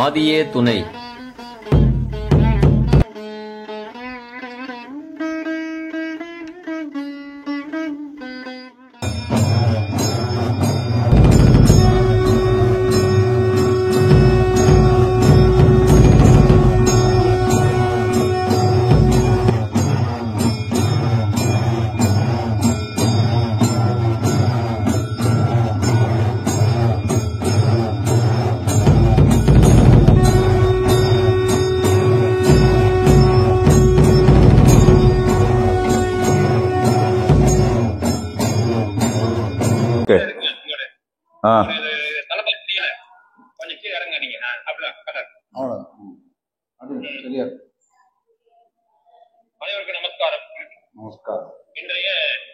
ஆதியே துணை. அனைவருக்கும் நமஸ்காரம். நமஸ்காரம். இன்றைய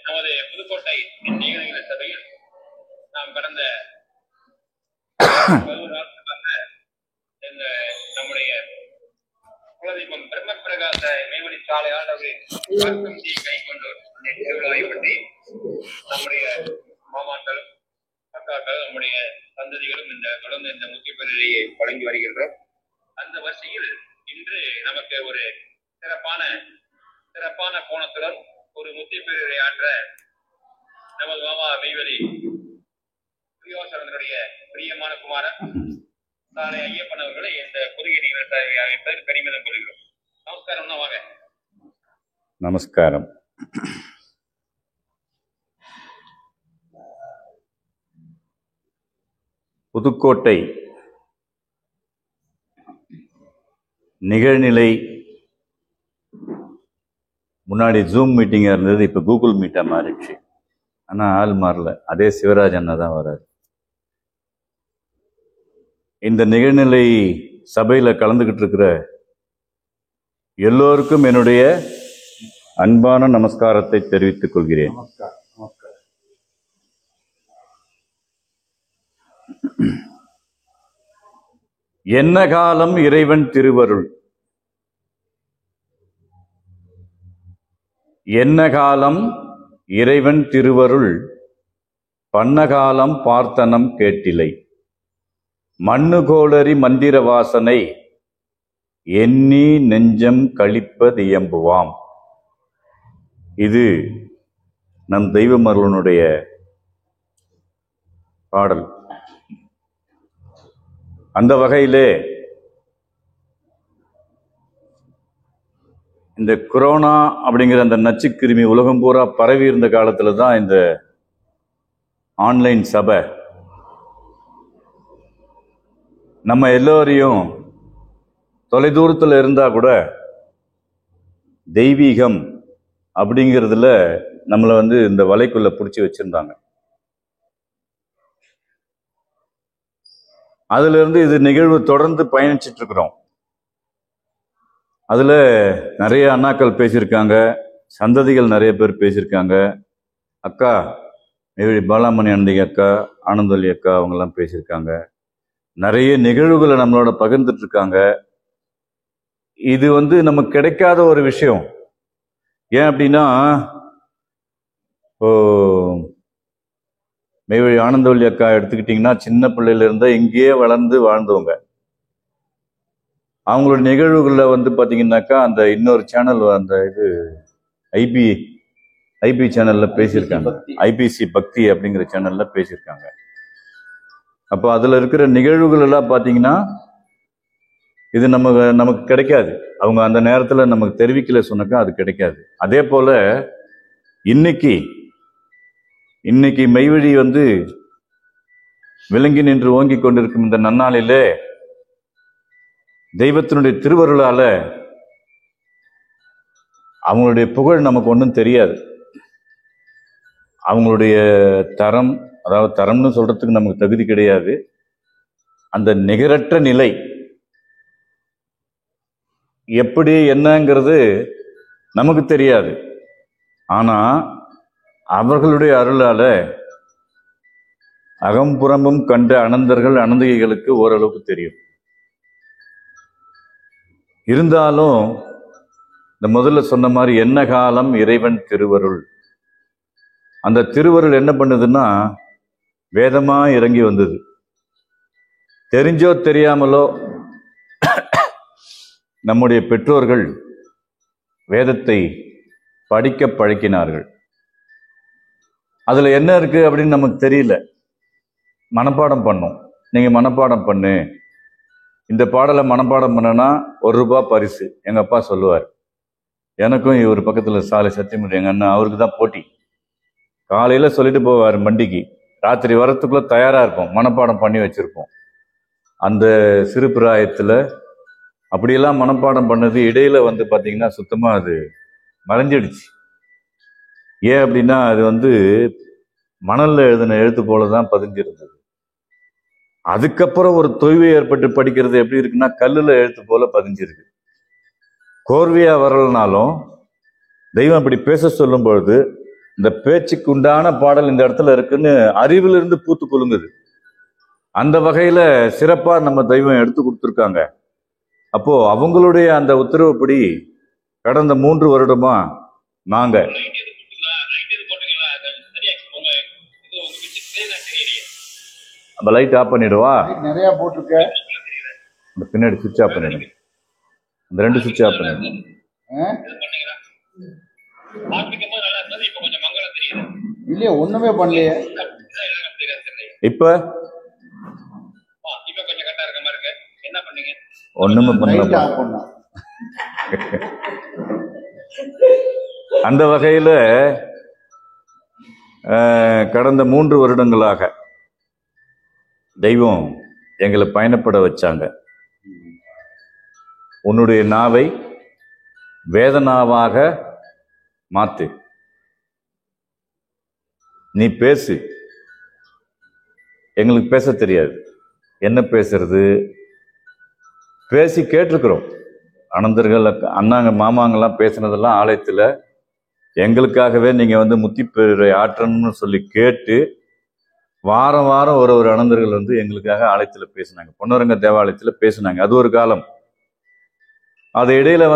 நமது புதுக்கோட்டை நீலகிரி சபையில் நாம் கடந்த 11 நாட்களாக இந்த நம்முடைய குலதெய்வம் பிரம்ம பிரகாச மேவடி சாலை ஆண்டவரின் கை கொண்டோர் திருவிழாவை பற்றி நம்முடைய மாமாக்களும் அக்காக்கள் நம்முடைய சந்ததிகளும் தொடர்ந்து இந்த முக்கிய பெருமையை வழங்கி வருகின்றோம். அந்த வரிசையில் இன்று நமக்கு ஒரு சிறப்பான கோணத்துடன் ஒரு முத்திய பெருமை ஆற்ற நமது மாமா மெய்வெளி பிரியோசரனுடைய பிரியமான குமாரன் சாலை ஐயப்பன் அவர்களை இந்த குறுகிய நிகழ்ச்சி பெருமிதம் கொள்கிறோம். நமஸ்காரம்னா வாங்க. நமஸ்காரம். புதுக்கோட்டை நிகழ்நிலை முன்னாடி ஜூம் மீட்டிங்காக இருந்தது, இப்போ கூகுள் மீட்டாக மாறிடுச்சு. ஆனால் ஆள் மாறல, அதே சிவராஜ் அண்ணா தான் வர்றாரு. இந்த நிகழ்நிலை சபையில் கலந்துக்கிட்டு இருக்கிற எல்லோருக்கும் என்னுடைய அன்பான நமஸ்காரத்தை தெரிவித்துக் கொள்கிறேன். என்ன காலம் இறைவன் திருவருள், என்ன காலம் இறைவன் திருவருள், பன்னகாலம் பார்த்தனம் கேட்டிலை, மண்ணு கோளறி மந்திர வாசனை எண்ணி நெஞ்சம் கழிப்பதியம்புவாம். இது நம் தெய்வமருளனுடைய பாடல். அந்த வகையிலே இந்த கொரோனா அப்படிங்கிற அந்த நச்சுக்கிருமி உலகம் பூரா பரவி இருந்த காலத்துல தான் இந்த ஆன்லைன் சபை நம்ம எல்லோரையும் தொலைதூரத்தில் இருந்தா கூட தெய்வீகம் அப்படிங்கிறதுல நம்மளை இந்த வலைக்குள்ள பிடிச்சி வச்சிருந்தாங்க. அதுல இருந்து இது நிகழ்வு தொடர்ந்து பயணிச்சுட்டு இருக்கிறோம். அதுல நிறைய அண்ணாக்கள் பேசியிருக்காங்க, சந்ததிகள் நிறைய பேர் பேசியிருக்காங்க. அக்கா நெய்வேலி பாலாமணி அண்ணி அக்கா, ஆனந்தவல்லி அக்கா அவங்கெல்லாம் பேசியிருக்காங்க. நிறைய நிகழ்வுகளை நம்மளோட பகிர்ந்துட்டு இருக்காங்க. இது நமக்கு கிடைக்காத ஒரு விஷயம். ஏன் அப்படின்னா, நெய்வேலி ஆனந்தவல்லி அக்கா எடுத்துக்கிட்டிங்கன்னா சின்ன பிள்ளையில இருந்தா இங்கேயே வளர்ந்து வாழ்ந்தவங்க. அவங்களோட நிகழ்வுகளில் பார்த்தீங்கன்னாக்கா அந்த இன்னொரு சேனல், அந்த இது ஐபி சேனல்ல பேசியிருக்காங்க. ஐபிசி பக்தி அப்படிங்கிற சேனல்ல பேசியிருக்காங்க. அப்போ அதுல இருக்கிற நிகழ்வுகள் எல்லாம் பார்த்தீங்கன்னா இது நமக்கு கிடைக்காது. அவங்க அந்த நேரத்தில் நமக்கு தெரிவிக்கல சொன்னாக்கா அது கிடைக்காது. அதே போல இன்னைக்கு மெய்வழி விளங்கி நின்று ஓங்கி கொண்டிருக்கும் இந்த நன்னாளிலே தெய்வத்தினுடைய திருவருளால அவங்களுடைய புகழ் நமக்கு ஒன்றும் தெரியாது. அவங்களுடைய தரம், அதாவது தரம்னு சொல்றதுக்கு நமக்கு தகுதி கிடையாது. அந்த நிகரற்ற நிலை எப்படி என்னங்கிறது நமக்கு தெரியாது. ஆனா அவர்களுடைய அருளால அகம்புறமும் கண்ட அனந்தர்கள் அனந்திகைகளுக்கு ஓரளவுக்கு தெரியும். இருந்தாலும் இந்த முதல்ல சொன்ன மாதிரி என்ன காலம் இறைவன் திருவருள், அந்த திருவருள் என்ன பண்ணுதுன்னா வேதமா இறங்கி வந்தது. தெரிஞ்சோ தெரியாமலோ நம்முடைய பெற்றோர்கள் வேதத்தை படிக்க பழக்கினார்கள். அதுல என்ன இருக்கு அப்படின்னு நமக்கு தெரியல. மனப்பாடம் பண்ணோம். நீங்க மனப்பாடம் பண்ணு, இந்த பாடலை மனப்பாடம் பண்ணனா ₹1 பரிசு எங்க அப்பா சொல்லுவார். எனக்கும் இவர் பக்கத்துல சாலை சத்தியமூர்த்தி எங்க அண்ணன், அவருக்கு தான் போட்டி. காலையில சொல்லிட்டு போவார் மண்டிக்கு, ராத்திரி வரத்துக்குள்ள தயாரா இருப்போம், மனப்பாடம் பண்ணி வச்சிருப்போம். அந்த சிறு பிராயத்துல அப்படியெல்லாம் மனப்பாடம் பண்ணது இடையில வந்து பாத்தீங்கன்னா சுத்தமா அது மறைஞ்சிடுச்சு. ஏன் அப்படின்னா அது மணல்ல எழுதின எழுத்து போலதான் பதிஞ்சிருந்தது. அதுக்கப்புறம் ஒரு தொய்வு ஏற்பட்டு படிக்கிறது எப்படி இருக்குன்னா கல்லுல எழுத்து போல பதிஞ்சிருக்கு. கோர்வையா வரலனாலும் தெய்வம் அப்படி பேச சொல்லும் பொழுது இந்த பேச்சுக்கு உண்டான பாடல் இந்த இடத்துல இருக்குன்னு அறிவிலிருந்து பூத்து குலுங்குது. அந்த வகையில சிறப்பா நம்ம தெய்வம் எடுத்து கொடுத்துருக்காங்க. அப்போ அவங்களுடைய அந்த உத்தரவுப்படி கடந்த 3 வருடமா நாங்க லைட் ஆஃப் பண்ணிடுவா, நிறைய போட்டிருக்க, பின்னாடி சுவிட்ச் ஆஃப் பண்ணிடுங்க, அந்த 2 சுவிட்ச் ஆஃப் பண்ணிடுங்க. இல்லையே ஒண்ணுமே பண்ணலையே. இப்ப ஒண்ணுமே பண்ணல. அந்த வகையில கடந்த 3 வருடங்களாக தெய்வம் எங்களை பயணப்பட வச்சாங்க. உன்னுடைய நாவை வேதனாவாக மாத்து, நீ பேசு. எங்களுக்கு பேச தெரியாது, என்ன பேசுறது பேசி கேட்டிருக்கிறோம். அனந்தர்கள் அண்ணாங்க மாமாங்கெல்லாம் பேசினதெல்லாம் ஆலயத்தில் எங்களுக்காகவே நீங்க முத்திப்பேரை ஆற்றணும்னு சொல்லி கேட்டு வாரம் வாரம் ஒரு அனந்தர்கள் எங்களுக்காக ஆலயத்தில் பேசினாங்க, பொன்னரங்க தேவாலயத்தில் பேசினாங்க. அது ஒரு காலம். அது இடையில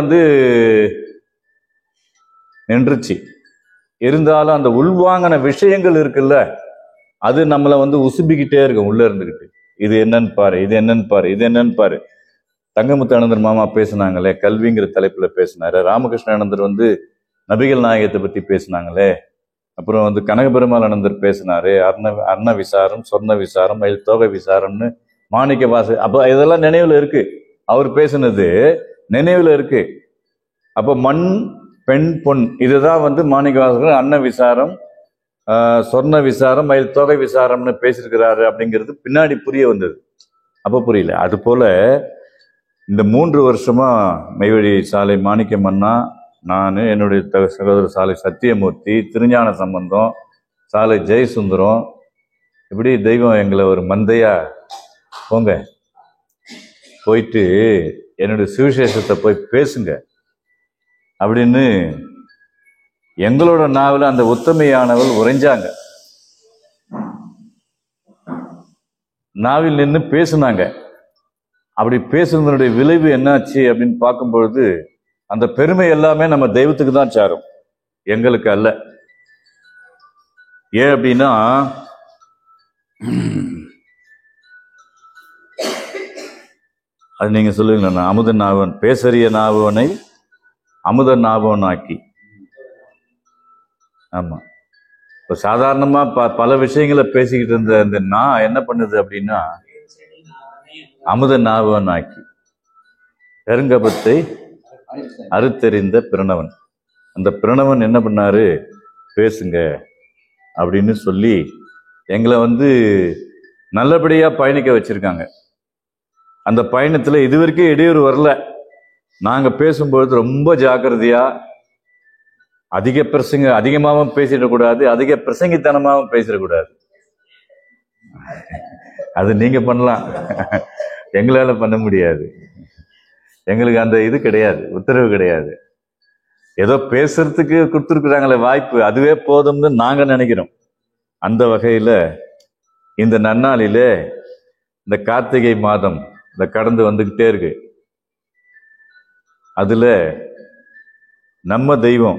நின்றுச்சு. இருந்தாலும் அந்த உள்வாங்கின விஷயங்கள் இருக்குல்ல, அது நம்மளை உசுப்பிக்கிட்டே இருக்கும் உள்ள இருந்துகிட்டு. இது என்னன்னு பாரு, இது என்னன்னு பாரு, இது என்னன்னு பாரு. தங்கமுத்து அனந்தர் மாமா பேசினாங்களே, கல்விங்கிற தலைப்புல பேசினாரு. ராமகிருஷ்ண அனந்தர் நபிகள் நாயகத்தை பத்தி பேசினாங்களே. அப்புறம் கனகபெருமாள் அனந்தர் பேசினாரு. அர்ண விசாரம், சொர்ண விசாரம், தோகை விசாரம்னு மாணிக்க வாசு. அப்ப இதெல்லாம் நினைவுல இருக்கு, அவர் பேசினது நினைவுல இருக்கு. அப்ப மண் பெண் பொன் இதுதான் மாணிக்க வாசகர் அன்ன விசாரம், சொர்ண விசாரம், தொகை விசாரம்னு பேசியிருக்கிறாரு அப்படிங்கிறது பின்னாடி புரிய வந்தது. அப்ப புரியல. அது போல இந்த 3 வருஷமா மெய்வழி சாலை மாணிக்கம் அண்ணா, நான், என்னுடைய சகோதரர் சாலை சத்தியமூர்த்தி, திருஞான சம்பந்தம், சாலை ஜெயசுந்தரம், இப்படி தெய்வம் எங்களை ஒரு மந்தையா போங்க, போயிட்டு என்னுடைய சுவிசேஷத்தை போய் பேசுங்க அப்படின்னு எங்களோட நாவல அந்த உத்தமையானவள் உறைஞ்சாங்க. நாவில் நின்று பேசுனாங்க. அப்படி பேசுனதனுடைய விளைவு என்னாச்சு அப்படின்னு பார்க்கும்பொழுது அந்த பெருமை எல்லாமே நம்ம தெய்வத்துக்கு தான் சாரும், எங்களுக்கு அல்ல. ஏன் அப்படின்னா அது நீங்க சொல்லுவீங்களா, அமுத நாவன் பேசறிய நாவனை அமுத நாவன் ஆக்கி. ஆமா, இப்ப சாதாரணமா பல விஷயங்களை பேசிக்கிட்டு இருந்த இந்த நான் என்ன பண்ணுது அப்படின்னா அமுத நாவன் ஆக்கி. பெருங்கபத்தை அறுத்தெறிந்த பிரணவன், அந்த பிரணவன் என்ன பண்ணாரு, பேசுங்க அப்படின்னு சொல்லி எங்களை நல்லபடியா பயணிக்க வச்சிருக்காங்க. அந்த பயணத்துல இதுவரைக்கும் இடையூறு வரல. நாங்க பேசும்பொழுது ரொம்ப ஜாக்கிரதையா, அதிகமாகவும் பேசிடக்கூடாது, அதிக பிரசங்கித்தனமாகவும் பேசிடக்கூடாது. அது நீங்க பண்ணலாம், எங்களால பண்ண முடியாது. எங்களுக்கு அந்த இது கிடையாது, உத்தரவு கிடையாது. ஏதோ பேசுறதுக்கு கொடுத்துருக்குறாங்களே வாய்ப்பு, அதுவே போதும்னு நாங்க நினைக்கிறோம். அந்த வகையில இந்த நன்னாளிலே இந்த கார்த்திகை மாதம் இந்த கடந்து வந்துகிட்டே இருக்கு. அதுல நம்ம தெய்வம்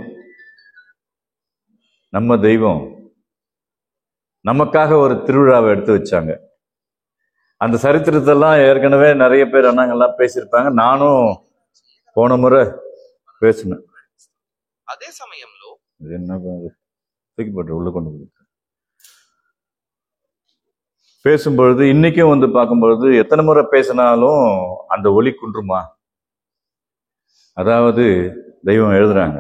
நமக்காக ஒரு திருவிழாவை எடுத்து வச்சாங்க. அந்த சரித்திரத்தெல்லாம் ஏற்கனவே நிறைய பேர் அண்ணாங்கெல்லாம் பேசியிருப்பாங்க. நானும் போன முறை பேசினேன். అదే సమయంలో இது என்ன தூக்கி போட்டு உள்ள கொண்டு போய் பேசும்பொழுது இன்னைக்கும் வந்து பார்க்கும்பொழுது எத்தனை முறை பேசினாலும் அந்த ஒலி குன்றுமா. அதாவது தெய்வம் எழுதுறாங்க,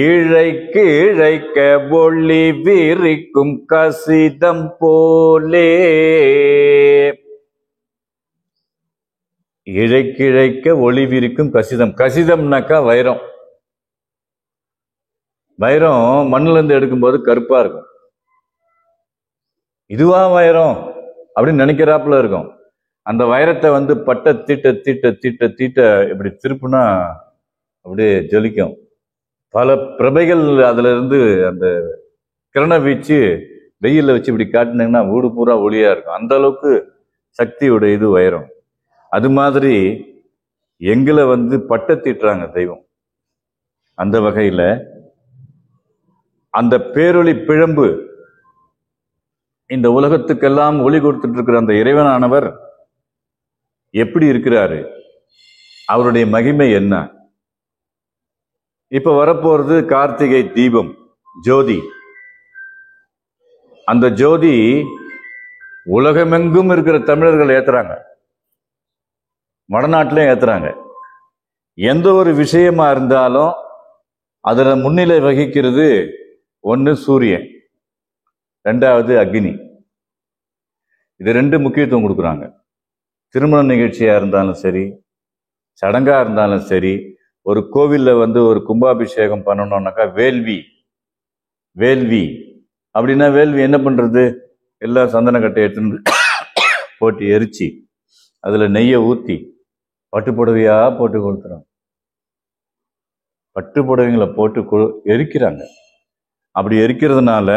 இழைக்கு இழைக்க ஒளி விரிக்கும் கசிதம் போலே. இழைக்கு இழைக்க ஒளி விரிக்கும் கசிதம். கசிதம்னாக்கா வைரம். வைரம் மண்ணுல இருந்து எடுக்கும்போது கருப்பா இருக்கும். இதுவா வைரம் அப்படின்னு நினைக்கிறாப்புல இருக்கும். அந்த வைரத்தை வந்து பட்டை தீட்ட தீட்ட தீட்ட தீட்ட இப்படி திருப்புனா அப்படியே ஜொலிக்கும். பல பிரபைகள் அதுல இருந்து அந்த கிரண வீச்சு வெயில வச்சு இப்படி காட்டினீங்கன்னா வீடு பூரா ஒளியா இருக்கும். அந்த அளவுக்கு சக்தியோட இது வைரம். அது மாதிரி எங்களை வந்து பட்டை தீட்டுறாங்க தெய்வம். அந்த வகையில அந்த பேரொளி பிழம்பு இந்த உலகத்துக்கெல்லாம் ஒளி கொடுத்துட்டு இருக்கிற அந்த இறைவனானவர் எப்படி இருக்கிறாரு, அவருடைய மகிமை என்ன? இப்ப வரப்போறது கார்த்திகை தீபம், ஜோதி. அந்த ஜோதி உலகமெங்கும் இருக்கிற தமிழர்கள் ஏத்துறாங்க, வடநாட்டிலையும் ஏத்துறாங்க. எந்த ஒரு விஷயமா இருந்தாலும் அதுல முன்னிலை வகிக்கிறது ஒன்று சூரியன், ரெண்டாவது அக்னி. இது ரெண்டு முக்கியத்துவம் கொடுக்குறாங்க. திருமண நிகழ்ச்சியா இருந்தாலும் சரி, சடங்கா இருந்தாலும் சரி, ஒரு கோவில்ல வந்து ஒரு கும்பாபிஷேகம் பண்ணணும்னாக்கா வேள்வி. வேள்வி அப்படின்னா வேள்வி என்ன பண்றது? எல்லா சந்தன கட்டை எடுத்து போட்டு எரிச்சு அதுல நெய்யை ஊத்தி பட்டு புடவையா போட்டு கொடுத்துறோம். பட்டு புடவைங்களை போட்டு எரிக்கிறாங்க. அப்படி எரிக்கிறதுனால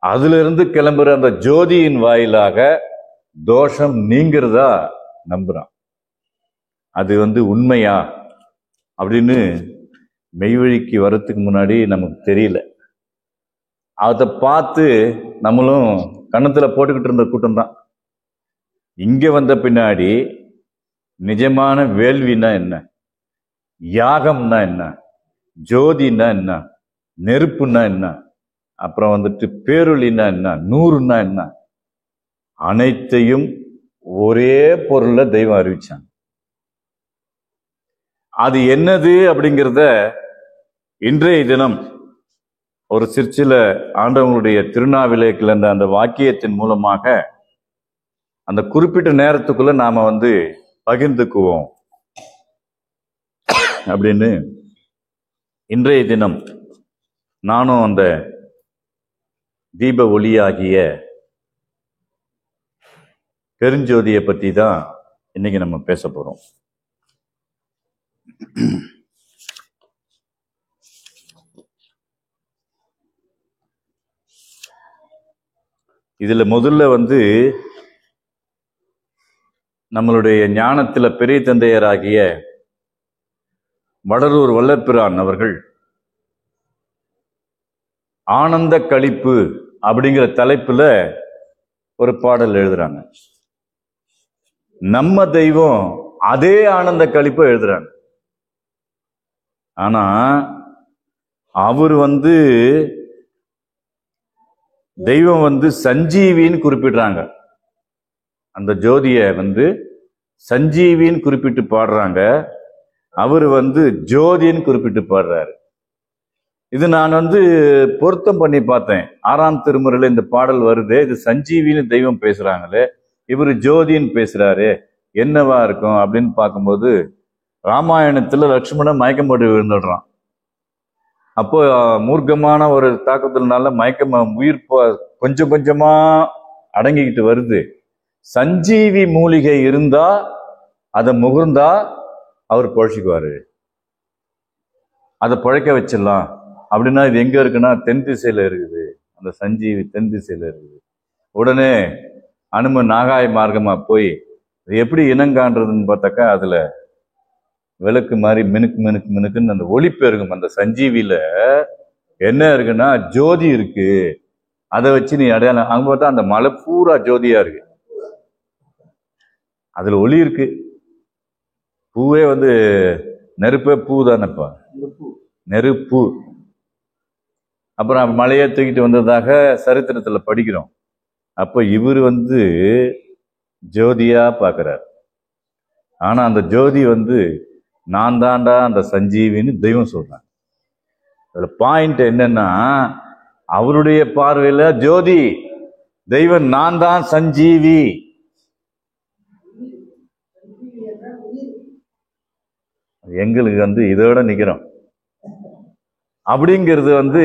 அதுல இருந்து கிளம்புற அந்த ஜோதியின் வாயிலாக தோஷம் நீங்கிறதா நம்புறான். அது வந்து உண்மையா அப்படின்னு மெய்வழிக்கு வர்றதுக்கு முன்னாடி நமக்கு தெரியல. அதை பார்த்து நம்மளும் கன்னத்துல போட்டுக்கிட்டு இருந்த கூட்டம் தான். இங்க வந்த பின்னாடி நிஜமான வேள்வினா என்ன, யாகம்னா என்ன, ஜோதினா என்ன, நெருப்புன்னா என்ன, அப்புறம் வந்துட்டு பேரொளினா என்ன, நூறுன்னா என்ன, அனைத்தையும் ஒரே பொருள்ல தெய்வம் அறிவிச்சாங்க. அது என்னது அப்படிங்கிறத இன்றைய தினம் ஒரு சிற்சில ஆண்டவங்களுடைய திருநாவிலே கிளர்ந்த அந்த வாக்கியத்தின் மூலமாக அந்த குறிப்பிட்ட நேரத்துக்குள்ள நாம வந்து பகிர்ந்துக்குவோம் அப்படின்னு இன்றைய தினம் நானும் அந்த தீப ஒளியாகிய பெருஞ்சோதியை பத்தி தான் இன்னைக்கு நம்ம பேச போறோம். இதுல முதல்ல வந்து நம்மளுடைய ஞானத்துல பெரிய தந்தையராகிய வடலூர் வல்லப்பிரான் அவர்கள் ஆனந்த களிப்பு அப்படிங்கிற தலைப்புல ஒரு பாடல் எழுதுறாங்க. நம்ம தெய்வம் அதே ஆனந்த களிப்பு எழுதுறாங்க. ஆனா அவர் வந்து தெய்வம் வந்து சஞ்சீவின்னு குறிப்பிடுறாங்க. அந்த ஜோதிய வந்து சஞ்சீவின்னு குறிப்பிட்டு பாடுறாங்க. அவர் வந்து ஜோதின்னு குறிப்பிட்டு பாடுறாரு. இது நான் வந்து பொருத்தம் பண்ணி பார்த்தேன். 6ஆம் திருமுறையில இந்த பாடல் வருது. இது சஞ்சீவின்னு தெய்வம் பேசுறாங்களே, இவர் ஜோதின்னு பேசுறாரு, என்னவா இருக்கும் அப்படின்னு பார்க்கும்போது ராமாயணத்துல லட்சுமணன் மயக்கம் போட்டு விழுந்துடுறான். அப்போ மூர்க்கமான ஒரு தாக்கத்தினால உயிர் கொஞ்சம் கொஞ்சமா அடங்கிக்கிட்டு வருது. சஞ்சீவி மூலிகை இருந்தா அதை முகர்ந்தா அவர் பழச்சிக்குவாரு, அதை பழக்க வச்சிடலாம் அப்படின்னா இது எங்க இருக்குன்னா தென் திசையில இருக்குது. அந்த சஞ்சீவி தென் திசையில இருக்குது. உடனே அனுமன் நாகாய மார்க்கமா போய் எப்படி இனங்காண்றதுன்னு பார்த்தாக்கா அதுல விளக்கு மாதிரி மினுக்கு மினுக்கு மினுக்குன்னு அந்த ஒளி பெருகும். அந்த சஞ்சீவியில என்ன இருக்குன்னா ஜோதி இருக்கு. அதை வச்சு நீ அடையாளம். அங்க பார்த்தா அந்த மலை பூரா ஜோதியா இருக்கு. அதுல ஒளி இருக்கு. பூவே வந்து நெருப்பே பூ தானேப்பா, நெருப்பு. அப்புறம் மலையை தூக்கிட்டு வந்ததாக சரித்திரத்துல படிக்கிறோம். அப்ப இவர் வந்து ஜோதியா பார்க்கிறார். ஆனா அந்த ஜோதி வந்து நான் தாண்டா அந்த சஞ்சீவின்னு தெய்வம் சொல்றாங்க. அதுல பாயிண்ட் என்னன்னா, அவருடைய பார்வையில ஜோதி தெய்வம் நான் தான் சஞ்சீவி. எங்களுக்கு வந்து இதோட நிக்கிறோம் அப்படிங்கிறது வந்து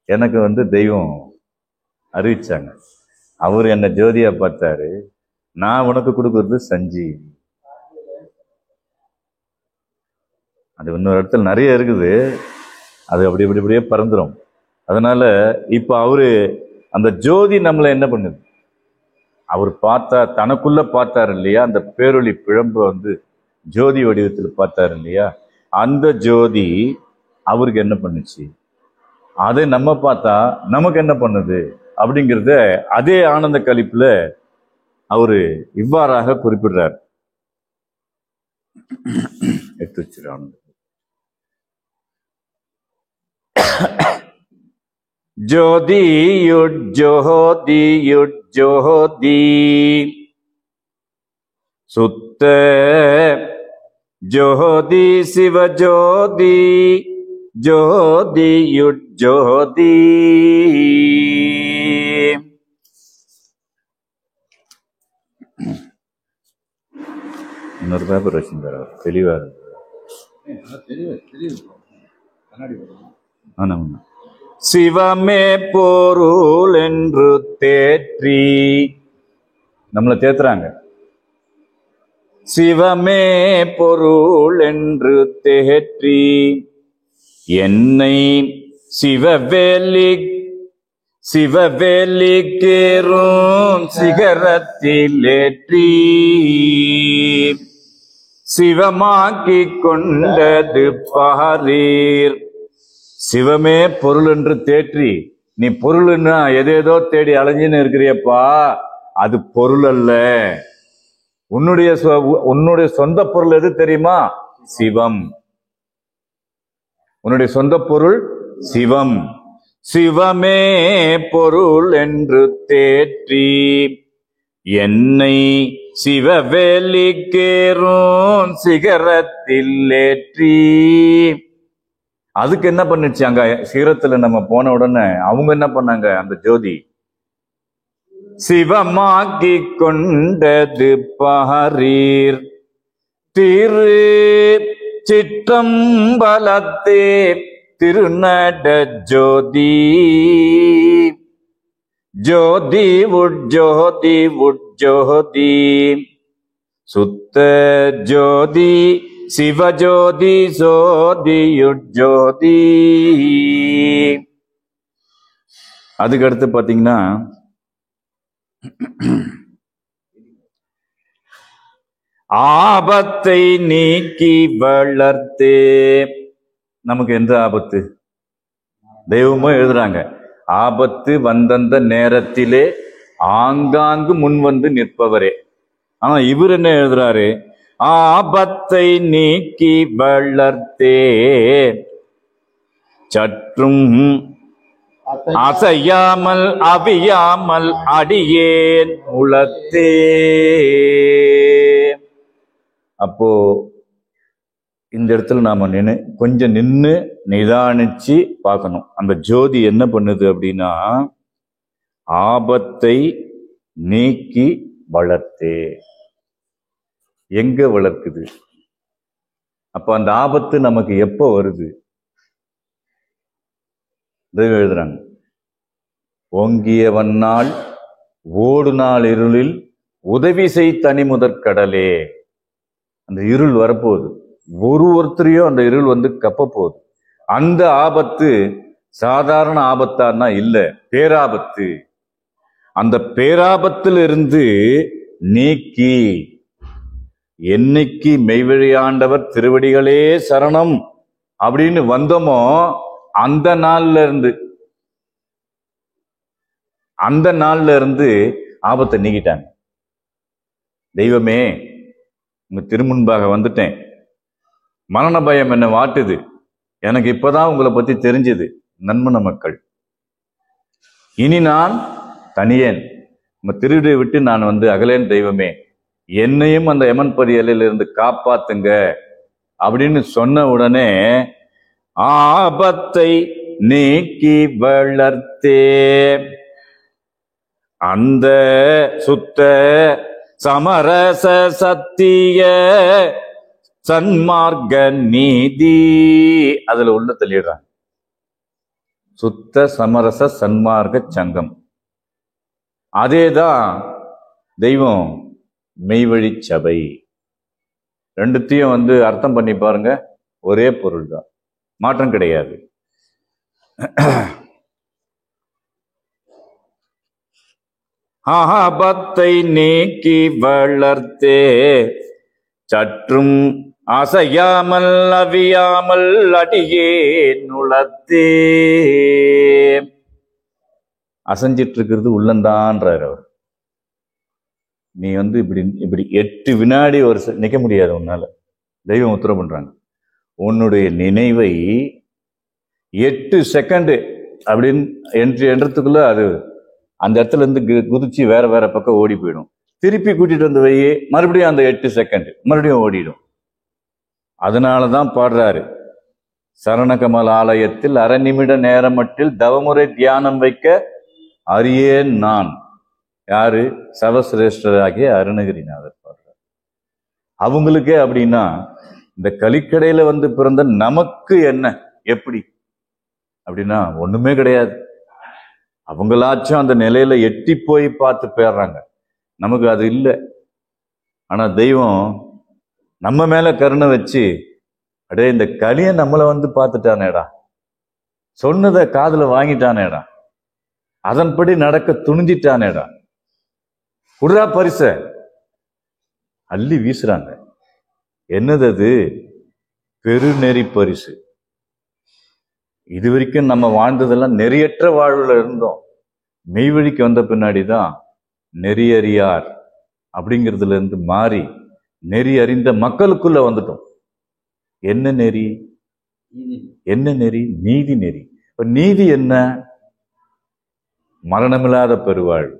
எனக்கு வந்து தெய்வம் அறிவிச்சாங்க. அவர் என்ன ஜோதியா பார்த்தாரு, நான் உனக்கு கொடுக்கறது சஞ்சீவி. அது இன்னொரு இடத்துல நிறைய இருக்குது, அது அப்படி இப்படியே பறந்துடும். அதனால இப்ப அவரு அந்த ஜோதி நம்மளை என்ன பண்ணுது, அவர் பார்த்தா தனக்குள்ள பார்த்தாரு இல்லையா, அந்த பேரொளி பிழம்பு வந்து ஜோதி வடிவத்தில் பார்த்தாரு இல்லையா, அந்த ஜோதி அவருக்கு என்ன பண்ணுச்சு, அதை நம்ம பார்த்தா நமக்கு என்ன பண்ணுது அப்படிங்கிறத அதே ஆனந்த கழிப்புல அவரு இவ்வாறாக குறிப்பிடுறார். எடுத்து வச்சிருக்காங்க. ஜோதி சுத்த ஜோதி சிவஜோதி ஜோதி இன்னொரு பேப்பர் வச்சிருந்தார், தெளிவா இருக்கு. சிவமே பொருள் என்று தேற்றி நம்மளை தேத்துறாங்க. சிவமே பொருள் என்று தேற்றி என்னை சிவவேலிக்கேறும் சிகரத்திலேற்றி சிவமாக்கி கொண்டது பாரீர். சிவமே பொருள் என்று தேற்றி, நீ பொருள்னா எதேதோ தேடி அலைஞ்சின்னு இருக்கிறியப்பா, அது பொருள் அல்ல. உன்னுடைய சொந்த பொருள் எது தெரியுமா? சிவம். உன்னுடைய சொந்த பொருள் சிவம். சிவமே பொருள் என்று தேற்றி என்னை சிவவேலிக்கேறும் சிகரத்தில் ஏற்றி. அதுக்கு என்ன பண்ணுச்சு, அங்க சிகரத்துல நம்ம போன உடனே அவங்க என்ன பண்ணாங்க, அந்த ஜோதி சிவமாக்கி கொண்டது பாரீர். திரு சிற்றம்பலத்தே திருநட ஜோதி ஜோதி உட்ஜோதி சுத்த ஜோதி சிவஜோதி ஜோதி. அதுக்கு அடுத்து பாத்தீங்கன்னா ஆபத்தை நீக்கி வளர்த்தே. நமக்கு எந்த ஆபத்து? தெய்வமும் எழுதுறாங்க, ஆபத்து வந்தந்த நேரத்திலே ஆங்காங்கு முன் வந்து நிற்பவரே. ஆனா இவர் என்ன எழுதுறாரு, ஆபத்தை நீக்கி வளர்த்தே சற்றும் அசையாமல் அவியாமல் அடியேன் உளத்தே. அப்போ இந்த இடத்துல நாம கொஞ்சம் நின்று நிதானிச்சு பார்க்கணும். அந்த ஜோதி என்ன பண்ணுது அப்படின்னா, ஆபத்தை நீக்கி வளர்த்தே. எங்க வளர்க்குது? அப்ப அந்த ஆபத்து நமக்கு எப்போ வருது? எழுதுறாங்க, ஓங்கியவனால் ஓடு நாள் இருளில் உதவி செய் தனி முதற்கடலே. அந்த இருள் வரப்போகுது, ஒருத்தரையும் அந்த இருள் வந்து கப்ப போகுது. அந்த ஆபத்து சாதாரண ஆபத்தானா இல்ல, பேராபத்து. அந்த பேராபத்திலிருந்து நீக்கி என்னைக்கு மெய்வழியாண்டவர் திருவடிகளே சரணம் அப்படின்னு வந்தோமோ அந்த நாள்ல இருந்து ஆபத்தை நீக்கிட்டாங்க. தெய்வமே, உங்க திருமுன்பாக வந்துட்டேன். மரண பயம் என்னை வாட்டுது. எனக்கு இப்பதான் உங்களை பத்தி தெரிஞ்சது. நன்மன மக்கள், இனி நான் தனியேன், உங்க திருவிடை விட்டு நான் அகலேன். தெய்வமே, என்னையும் அந்த யமன் பரியலில் இருந்து காப்பாத்துங்க அப்படின்னு சொன்ன உடனே, ஆபத்தை நீக்கி வளர்த்தே அந்த சுத்த சமரச சத்திய சன்மார்க்க நீதி, அதுல உள்ள தெளிடுறாங்க. சுத்த சமரச சன்மார்க்க சங்கம், அதேதான் தெய்வம் மெய்வழி சபை. ரெண்டுத்தையும் அர்த்தம் பண்ணி பாருங்க, ஒரே பொருள் தான், மாற்றம் கிடையாது. ஆபத்தை நீக்கி வளர்த்தே சற்றும் அசையாமல் அவியாமல் அடியே நுளத்தே. அசைஞ்சிட்டு இருக்கிறது உள்ளந்தான்றார் அவர். நீ இப்படி இப்படி 8 வினாடி ஒரு நிக்க முடியாது உன்னால. தெய்வம் உத்தரவு பண்றாங்க, உன்னுடைய நினைவை 8 செகண்ட் அப்படின்னு என்றதுக்குள்ள அது அந்த இடத்துல இருந்து குதிச்சு வேற வேற பக்கம் ஓடி போயிடும். திருப்பி கூட்டிட்டு வந்து வை, மறுபடியும் அந்த 8 செகண்ட் மறுபடியும் ஓடிடும். அதனாலதான் பாடுறாரு, சரணகமல் ஆலயத்தில் 1/2 நிமிட நேரமட்டில் தவமுறை தியானம் வைக்க அறியேன் நான். யாரு? சவசிரேஷ்டராகிய அருணகிரிநாதர் பாடுறார். அவங்களுக்கே அப்படின்னா, இந்த கலிக்கடையில பிறந்த நமக்கு என்ன எப்படி அப்படின்னா ஒண்ணுமே கிடையாது. அவங்களாச்சும் அந்த நிலையில எட்டி போய் பார்த்து போயிடுறாங்க, நமக்கு அது இல்லை. ஆனா தெய்வம் நம்ம மேல கருணை வச்சு, அடே இந்த கலிய நம்மளை பார்த்துட்டானேடா, சொன்னதை காதுல வாங்கிட்டானேடா, அதன்படி நடக்க துணிஞ்சிட்டானேடா, குடுறா பரிச அள்ளி வீசுறாங்க. என்னது அது? பெருநெறி பரிசு. இது வரைக்கும் நம்ம வாழ்ந்ததெல்லாம் நெறியற்ற வாழ்வுல இருந்தோம். மெய்வழிக்கு வந்த பின்னாடிதான் நெறியறியார் அப்படிங்கிறதுல இருந்து மாறி நெறி அறிந்த மக்களுக்குள்ள வந்துட்டோம். என்ன நெறி? என்ன நெறி? நீதி நெறி. இப்ப நீதி என்ன? மரணமில்லாத பெருவாழ்வு,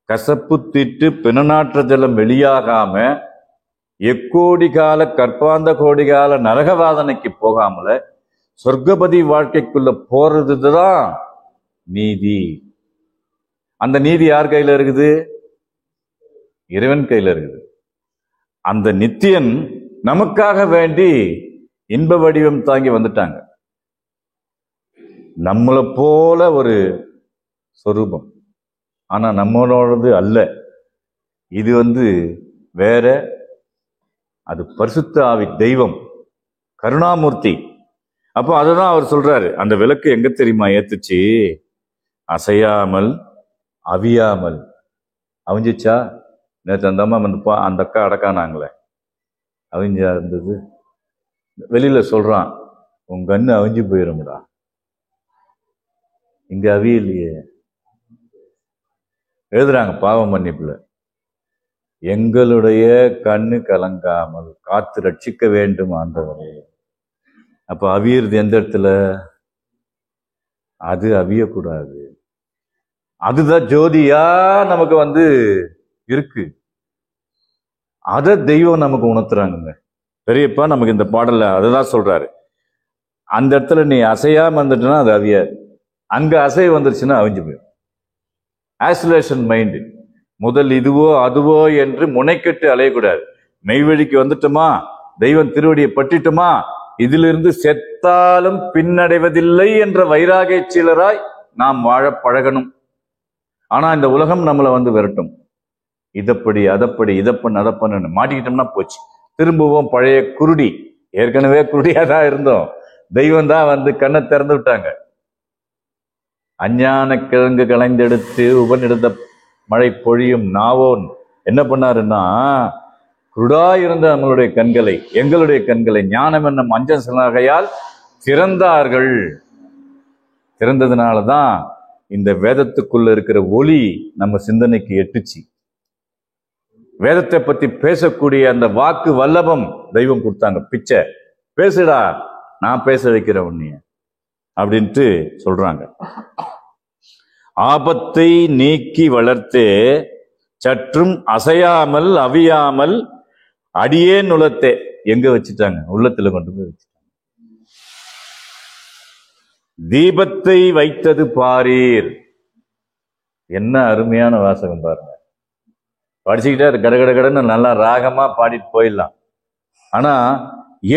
கசப்பு தீட்டு பிணநாற்ற ஜலம் வெளியாகாம எக்கோடி கால கற்பாந்த கோடி கால நரகவாதனைக்கு போகாமல சொர்க்கபதி வாழ்க்கைக்குள்ள போறதுதான் நீதி. அந்த நீதி யார் கையில இருக்குது? இறைவன் கையில இருக்குது. அந்த நித்தியன் நமக்காக வேண்டி இன்ப வடிவம் தாங்கி வந்துட்டாங்க. நம்மளை போல ஒரு சொரூபம், ஆனா நம்மளோடது அல்ல. இது வேற. அது பரிசுத்த ஆவி தெய்வம், கருணாமூர்த்தி. அப்போ அதுதான் அவர் சொல்றாரு, அந்த விளக்கு எங்க தெரியுமா ஏத்துச்சு? அசையாமல் அவியாமல். அவிஞ்சிச்சா? நேற்று அந்த அம்மா அந்த அக்கா அடக்கானாங்களே, அவிஞ்சா இருந்தது. வெளியில சொல்றான், உன் கண்ணு அவிஞ்சு போயிரும்டா, இங்க அவியலையே. எழுதுறாங்க பாவ மன்னிப்புல, எங்களுடைய கண்ணு கலங்காமல் காத்து ரட்சிக்க வேண்டும் ஆண்டவரே. அப்ப அவியறது எந்த இடத்துல? அது அவியக்கூடாது. அதுதான் ஜோதியா நமக்கு இருக்கு. அத தெய்வம் நமக்கு உணர்த்துறாங்க. பெரியப்பா நமக்கு இந்த பாடல்ல அதுதான் சொல்றாரு. அந்த இடத்துல நீ அசையாம வந்துட்டுனா அது அவியாது, அங்க அசை வந்துருச்சுன்னா அவிஞ்சு போயிடும். Oscillation mind. முதல் இதுவோ அதுவோ என்று முனைக்கட்டு அலையக்கூடாது. மெய்வழிக்கு வந்துட்டோமா, தெய்வம் திருவடியை பற்றிட்டோமா, இதிலிருந்து செத்தாலும் பின்னடைவதில்லை என்ற வைராகிய சீலராய் நாம் வாழ பழகணும். ஆனா இந்த உலகம் நம்மளை விரட்டும். இதப்படி அதப்படி இதப்பண்ணு அதப்பண்ணு மாட்டிக்கிட்டோம்னா போச்சு, திரும்பவும் பழைய குருடி. ஏற்கனவே குருடியாதான் இருந்தோம், தெய்வம் தான் கண்ணை திறந்து விட்டாங்க. அஞ்ஞான கிழங்கு களைந்தெடுத்து உபநிடந்த மழை பொழியும் நாவோன் என்ன பண்ணாருன்னா, குருடா இருந்த நம்மளுடைய கண்களை, எங்களுடைய கண்களை ஞானம் என்னும் மஞ்சள் சலகையால் திறந்தார்கள். திறந்ததுனாலதான் இந்த வேதத்துக்குள்ள இருக்கிற ஒளி நம்ம சிந்தனைக்கு எட்டுச்சு. வேதத்தை பத்தி பேசக்கூடிய அந்த வாக்கு வல்லபம் தெய்வம் கொடுத்தாங்க. பிச்சை பேசுடா, நான் பேச வைக்கிறேன் உன்னைய அப்படின்ட்டு சொல்றாங்க. ஆபத்தை நீக்கி வளர்த்தே சற்றும் அசையாமல் அவியாமல் அடியே நுளத்தே. எங்க வச்சுட்டாங்க? உள்ளத்துல கொண்டு போய் வச்சுட்டாங்க. தீபத்தை வைத்தது பாரீர். என்ன அருமையான வாசகம் பாருங்க. படிச்சுக்கிட்டே கடகடன்னு நல்லா ராகமா பாடிட்டு போயிடலாம். ஆனா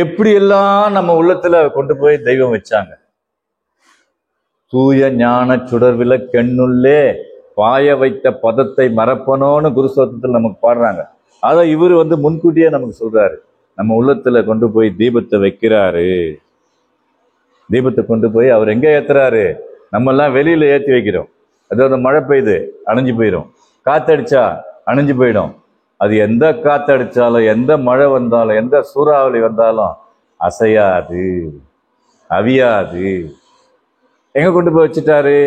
எப்படி எல்லாம் நம்ம உள்ளத்துல கொண்டு போய் தெய்வம் வச்சாங்க. தூய ஞான சுடர்வில கெண்ணுள்ளே பாய வைத்த பதத்தை மறப்பனோன்னு குருஸ்தோத்திரத்தில் நமக்கு பாடுறாங்க. அதை இவர் முன்கூட்டியே நமக்கு சொல்றாரு. நம்ம உள்ளத்துல கொண்டு போய் தீபத்தை வைக்கிறாரு. தீபத்தை கொண்டு போய் அவர் எங்க ஏத்துறாரு? நம்ம எல்லாம் வெளியில ஏற்றி வைக்கிறோம். அது அந்த மழை பெய்யுது, அணைஞ்சு போயிடும். காத்தடிச்சா அணைஞ்சு போயிடும். அது எந்த காத்தடிச்சாலும், எந்த மழை வந்தாலும், எந்த சூறாவளி வந்தாலும் அசையாது, அவியாது. எங்க கொண்டு போய் வச்சுட்டாரு?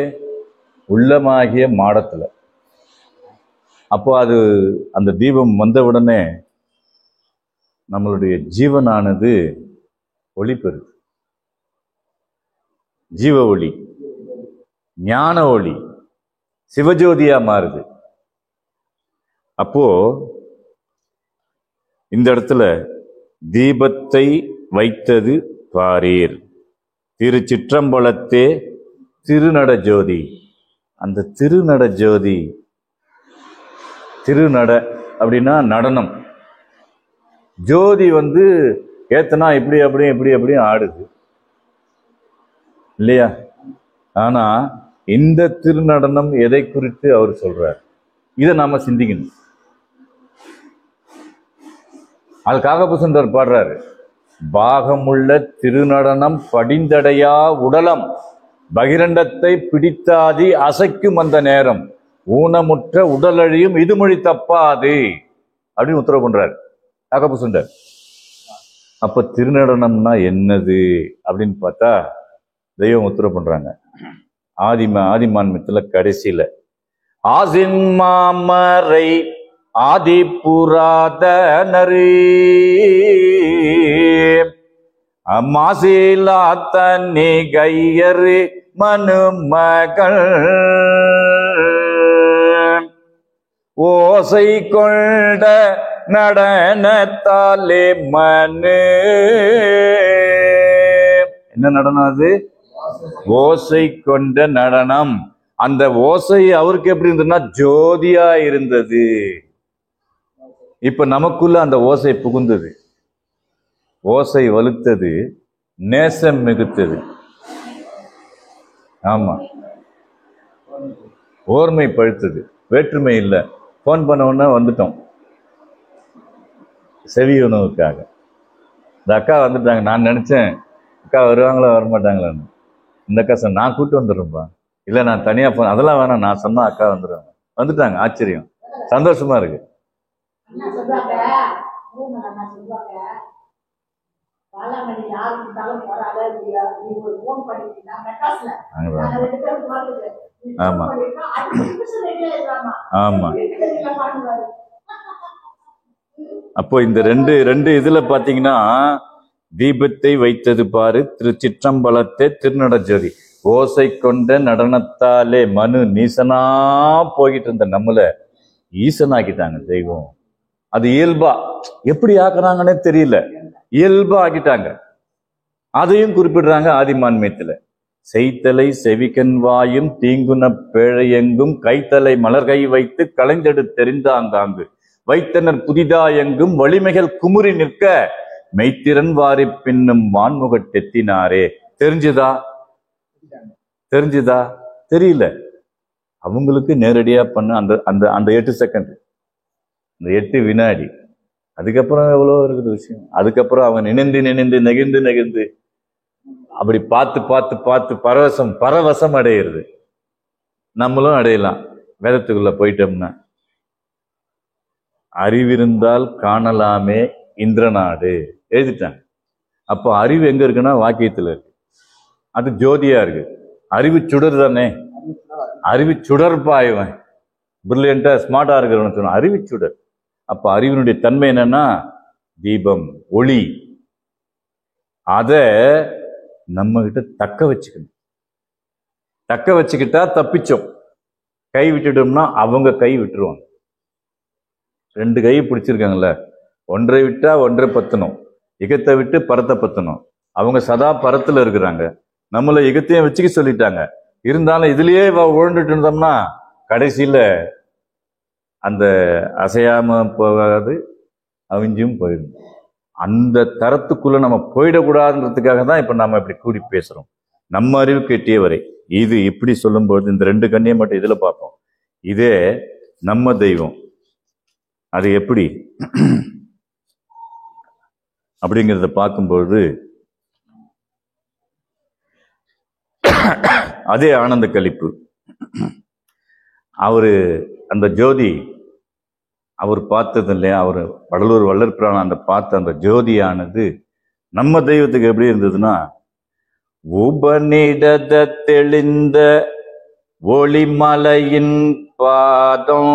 உள்ளமாகிய மாடத்துல. அப்போ அது அந்த தீபம் வந்த உடனே நம்மளுடைய ஜீவனானது ஒளி பெறுது. ஜீவ ஒளி, ஞான ஒளி, சிவஜோதியா மாறுது. அப்போ இந்த இடத்துல தீபத்தை வைத்தது பாரீர். திருச்சிற்றம்பலத்தே திருநட ஜோதி. அந்த திருநட ஜோதி, திருநட அப்படின்னா நடனம். ஜோதி ஏத்தனா இப்படி அப்படியும் இப்படி அப்படியும் ஆடுது இல்லையா? ஆனா இந்த திருநடனம் எதை குறித்து அவர் சொல்றார்? இதை நாம சிந்திக்கணும். அதுக்காக புசுந்தர் பாடுறாரு, பாகமுள்ள திருநடனம் படிந்தடையா உடலம் பகிரண்டத்தை பிடித்தாதி அசைக்கும் அந்த நேரம் ஊனமுற்ற உடலழியும் இதுமொழி தப்பாது அப்படின்னு உத்தரவு பண்றாரு காகபுசுண்டர். அப்ப திருநடனம்னா என்னது அப்படின்னு பார்த்தா தெய்வம் உத்தரவு பண்றாங்க. ஆதிமான்மத்துல கடைசியில ஆசின்மாமரை ஆதிபுராதனரே அம்மாசிலாத்த நிகையரு மனுமகள் ஓசை கொண்ட நடனத்தாலே மனு. என்ன நடனம் அது? ஓசை கொண்ட நடனம். அந்த ஓசை அவருக்கு எப்படி இருந்ததுன்னா ஜோதியா இருந்தது. இப்ப நமக்குள்ள அந்த ஓசை புகுந்தது. ஓசை வலுத்தது, நேசம் மிகுத்தது. ஆமா, ஓர்மை பழுத்தது, வேற்றுமை இல்லை. போன் பண்ண உடனே வந்துட்டோம் செவி உணவுக்காக. இந்த அக்கா வந்துட்டாங்க. நான் நினைச்சேன் அக்கா வருவாங்களா வரமாட்டாங்களான்னு. இந்த அக்கா சொன்ன நான் கூப்பிட்டு வந்துடுறேன்ப்பா. இல்லை நான் தனியா போன, அதெல்லாம் வேணாம், நான் சொன்னா அக்கா வந்துடுவாங்க. வந்துட்டாங்க. ஆச்சரியம், சந்தோஷமா இருக்கு. ஆமா ஆமா. அப்போ இந்த ரெண்டு இதுல பாத்தீங்கன்னா தீபத்தை வைத்தது பாரு திருச்சிற்றம்பலத்தை திருநட ஜோதி. ஓசை கொண்ட நடனத்தாலே மனு நீசனா போய்கிட்டு இருந்த நம்மள ஈசனாக்கிட்டாங்க தெய்வம். அது இயல்பா எப்படி ஆக்குறாங்கன்னே தெரியல, இயல்பா ஆக்கிட்டாங்க. அதையும் குறிப்பிடுறாங்க ஆதிமான்மியத்துல. செய்தலை செவிக்கன் வாயும் தீங்குன பேழையெங்கும் கைத்தலை மலர்கை வைத்து களைந்தெடு தெரிந்தாங்காங்கு வைத்தனர் புதிதாயெங்கும் வலிமைகள் குமுறி நிற்க மெய்த்திறன் வாரி பின்னும் வான்முகட் தெத்தினாரே. தெரிஞ்சுதா தெரியல. அவங்களுக்கு நேரடியா பண்ண அந்த அந்த அந்த 8 செகண்ட், அந்த 8 வினாடி. அதுக்கப்புறம் எவ்வளோ இருக்குது விஷயம். அதுக்கப்புறம் அவன் நினைந்து நெகிழ்ந்து அப்படி பார்த்து பரவசம் அடையிறது. நம்மளும் அடையலாம் வேதத்துக்குள்ள போயிட்டோம்னா. அறிவிருந்தால் காணலாமே இந்திரநாடு எழுதிட்டாங்க. அப்போ அறிவு எங்க இருக்குன்னா வாக்கியத்துல இருக்கு. அது ஜோதியா இருக்கு. அறிவு சுடர் தானே, அறிவு சுடர் பாய்வன் பிரில்லியண்டா ஸ்மார்ட்டா இருக்கிறவன் சொன்ன அறிவு சுடர். அப்ப அறிவினுடைய தன்மை என்னன்னா தீபம், ஒளி. அத நம்ம கிட்ட தக்க வச்சுக்கணும். தக்க வச்சுக்கிட்டா தப்பிச்சோம். கை விட்டுட்டோம்னா அவங்க கை விட்டுருவாங்க. 2 கை பிடிச்சிருக்காங்கல்ல, ஒன்றை விட்டா ஒன்றை பத்தணும், இகத்தை விட்டு பரத்தை பத்தணும். அவங்க சதா பரத்துல இருக்கிறாங்க, நம்மளை இகத்தையும் வச்சுக்க சொல்லிட்டாங்க. இருந்தாலும் இதுலயே உழண்டுட்டு இருந்தோம்னா கடைசியில அந்த அசையாம போகாது, அவிஞ்சும் போயிடும். அந்த தரத்துக்குள்ள நம்ம போயிடக்கூடாதுன்றதுக்காக தான் இப்ப நம்ம இப்படி கூடி பேசுறோம். நம்ம அறிவுக்கு எட்டிய வரை இது இப்படி சொல்லும்போது இந்த 2 கண்ணியை மட்டும் இதுல பார்ப்போம். இதே நம்ம தெய்வம் அது எப்படி அப்படிங்கிறத பார்க்கும்போது அதே ஆனந்த களிப்பு. அவரு அந்த ஜோதி அவர் பார்த்தது இல்லையா, அவர் வடலூர் வள்ளற்பிரான அந்த பார்த்த அந்த ஜோதியானது நம்ம தெய்வத்துக்கு எப்படி இருந்ததுன்னா, உபநிடத தெளிந்த ஒளிமலையின் பாதம்,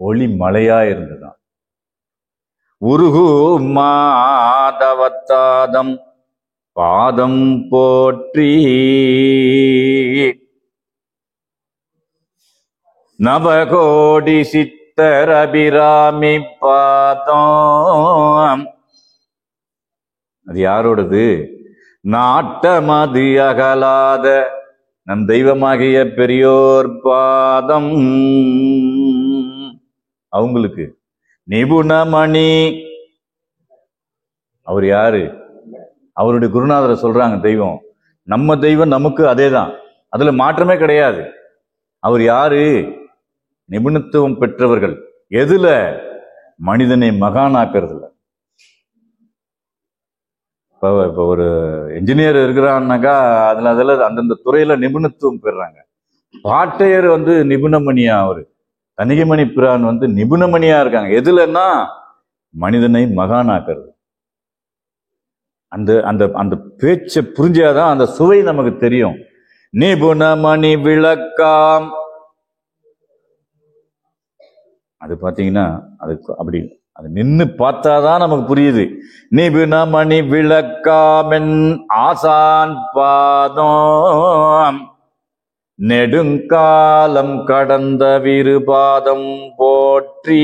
ஒளிமலையா இருந்ததுதான். உருகு மாதவத்தாதம் பாதம் போற்றி, நவகோடி சித்தர் அபிராமி பாதம். அது யாரோடது? நாட்டமது அகலாத நம் தெய்வமாகிய பெரியோர் பாதம். அவங்களுக்கு நிபுணமணி. அவர் யாரு? அவருடைய குருநாதரை சொல்றாங்க தெய்வம். நம்ம தெய்வம் நமக்கு அதேதான், அதுல மாற்றமே கிடையாது. அவர் யாரு? நிபுணத்துவம் பெற்றவர்கள். எதுல? மனிதனை மகானாக்குறதுல. இப்போ ஒரு என்ஜினியர் இருக்கிறான்னாக்கா அதுல அந்தந்த துறையில நிபுணத்துவம் பெறாங்க. பாட்டையர் நிபுணமணியா, அவரு தனிகைமணி பிரான் நிபுணமணியா இருக்காங்க. எதுலன்னா மனிதனை மகானாக்குறது. அந்த அந்த அந்த பேச்சை புரிஞ்சாதான் அந்த சுவை நமக்கு தெரியும். நிபுணமணி விளக்காம், அது பாத்தீங்கன்னா அது அப்படி அது நின்னு பார்த்தாதான் நமக்கு புரியுது. நிபுணமணி விளக்காமென் ஆசான் பாதம், நெடுங்காலம் கடந்த விருபாதம் போற்றி,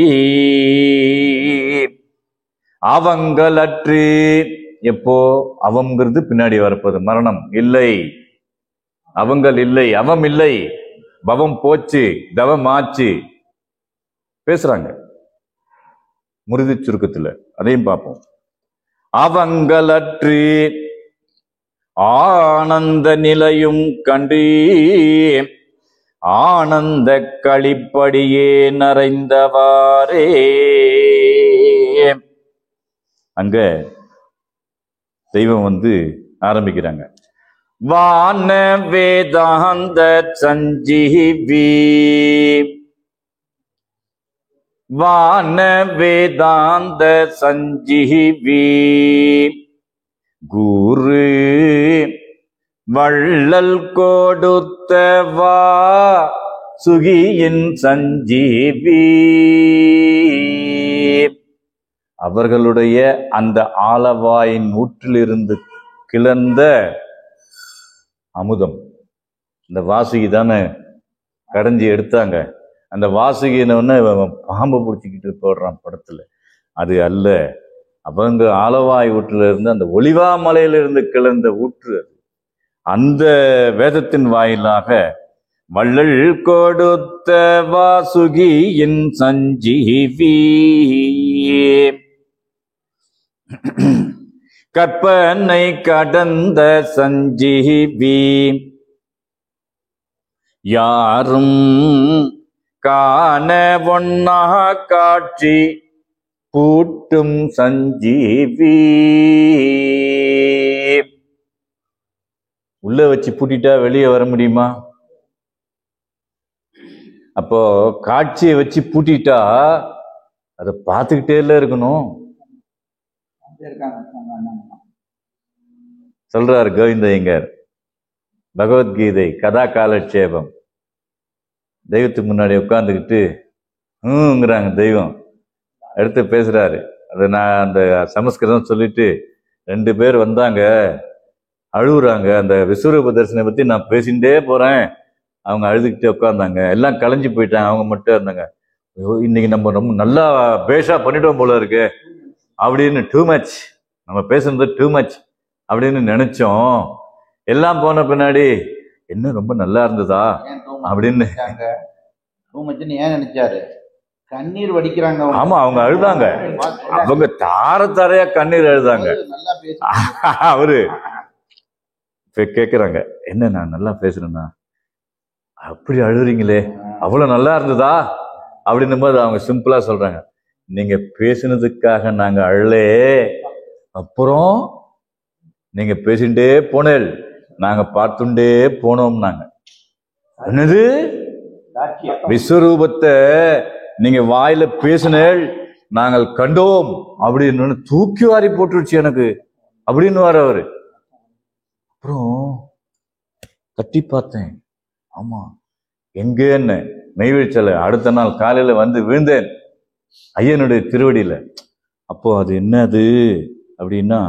அவங்களற்று. எப்போ? அவங்கிறது பின்னாடி வரப்போது, மரணம் இல்லை, அவங்கள் இல்லை, அவம் இல்லை, பவம் போச்சு, தவம் ஆச்சு பேசுறாங்க முருதி சுருக்கத்துல. அதையும் பார்ப்போம். அவங்களற்று ஆனந்த நிலையும் கண்டு ஆனந்த களிப்படியே நரைந்தவாறே. அங்க தெய்வம் ஆரம்பிக்கிறாங்க. வான வேதாந்த சஞ்சீவி, வான வேதாந்த சஞ்சீவி, குரு வள்ளல் கொடுத்த வா சுகியின் சஞ்சீவி. அவர்களுடைய அந்த ஆலவாயின் ஊற்றிலிருந்து கிளர்ந்த அமுதம். இந்த வாசுகி தானே கடைஞ்சி எடுத்தாங்க. அந்த வாசுகின்னு பாம்பு பிடிச்சிக்கிட்டு போடுறான் படத்துல. அது அல்ல, அவங்க ஆலவாய் ஊற்றுல இருந்து அந்த ஒலிவா மலையிலிருந்து கிளர்ந்த ஊற்று அது. அந்த வேதத்தின் வாயிலாக வள்ளல் கொடுத்த வாசுகியின் சஞ்சீவி, கற்பனை கடந்த சஞ்சீவி, யாரும் காண ஒன்னா காட்சி பூட்டும் சஞ்சீவி. உள்ள வச்சு பூட்டிட்டா வெளியே வர முடியுமா? அப்போ காட்சியை வச்சு பூட்டிட்டா அதை பார்த்துக்கிட்டே இருக்கணும். சொல்றாரு கோவிந்த ஐயங்கார், பகவத்கீதை கதா காலட்சேபம். தெய்வத்துக்கு முன்னாடி உட்கார்ந்துக்கிட்டு ங்கிறாங்க தெய்வம். எடுத்து பேசுறாரு. அது நான் அந்த சமஸ்கிருதம் சொல்லிட்டு 2 பேர் வந்தாங்க, அழுகுறாங்க. அந்த விஸ்வரூப தரிசனை பத்தி நான் பேசிகிட்டே போறேன், அவங்க அழுதுகிட்டே உட்கார்ந்தாங்க. எல்லாம் கலைஞ்சு போயிட்டாங்க, அவங்க மட்டும் இருந்தாங்க. இன்னைக்கு நம்ம ரொம்ப நல்லா பேஷா பண்ணிட்டோம் போல இருக்கு அப்படின்னு, டூ மச், நம்ம பேசுறது டூ மச் அப்படின்னு நினைச்சோம். எல்லாம் போன பின்னாடி என்ன ரொம்ப நல்லா இருந்ததா அப்படின்னு ஏன் நினைச்சாரு? கண்ணீர் வடிக்கிறாங்க. ஆமா, அவங்க அழுதாங்க. அவங்க தாரையா கண்ணீர் அழுதாங்க. அவரு கேக்குறாங்க, என்ன நான் நல்லா பேசுறேன்னா அப்படி அழுறீங்களே, அவ்வளவு நல்லா இருந்ததா அப்படின்னும் போது அவங்க சிம்பிளா சொல்றாங்க, நீங்க பேசினதுக்காக நாங்க அழலே, அப்புறம் நீங்க பேசிட்டே போனேல், நாங்க பார்த்துட்டே போனோம். நாங்க என்னது விஸ்வரூபத்தை நீங்க வாயில பேசினேள், நாங்கள் கண்டோம் அப்படின்னு தூக்கி வாரி போட்டுருச்சு எனக்கு அப்படின்னு அவரு. அப்புறம் தட்டி பார்த்தேன், ஆமா எங்கன்னு மெய்வெளிச்சல. அடுத்த நாள் காலையில வந்து விழுந்தேன் ஐயனுடைய திருவடியில. அப்போ அது என்னது அப்படின்னா,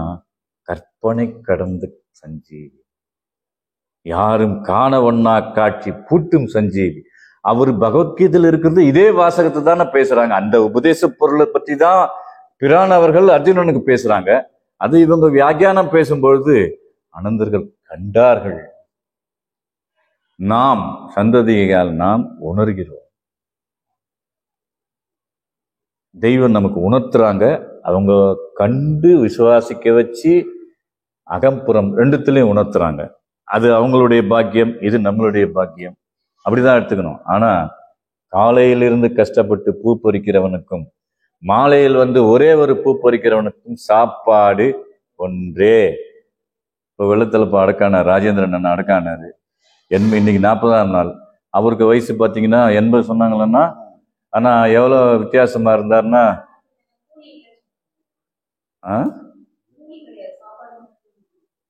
கற்பனை கடந்த சஞ்சீவி, யாரும் காண ஒண்ணா காட்சி பூட்டும் சஞ்சீவி. அவர் பகவத்கீதையில் இருக்கிறது இதே வாசகத்தை தானே பேசுறாங்க. அந்த உபதேச பொருளை பற்றி தான் பிரான் அவர்கள் அர்ஜுனனுக்கு பேசுறாங்க. அது இவங்க வியாக்கியானம் பேசும்பொழுது அனந்தர்கள் கண்டார்கள். நாம் சந்ததியால் நாம் உணர்கிறோம். தெய்வம் நமக்கு உணர்த்துறாங்க. அவங்க கண்டு விசுவாசிக்க வச்சு அகம்புறம் ரெண்டுத்திலையும் உணர்த்துறாங்க. அது அவங்களுடைய பாக்கியம், இது நம்மளுடைய பாக்கியம். அப்படிதான் எடுத்துக்கணும். ஆனா காலையிலிருந்து கஷ்டப்பட்டு பூ பொறிக்கிறவனுக்கும் மாலையில் வந்து ஒரே ஒரு பூ பொறிக்கிறவனுக்கும் சாப்பாடு ஒன்றே. இப்போ வெள்ளத்தலப்பா அடக்கானார், ராஜேந்திரன் அண்ணா அடக்கானாரு. இன்னைக்கு 40ஆம் நாள். அவருக்கு வயசு பார்த்தீங்கன்னா 80 சொன்னாங்களன்னா, ஆனா எவ்வளவு வித்தியாசமா இருந்தாருன்னா,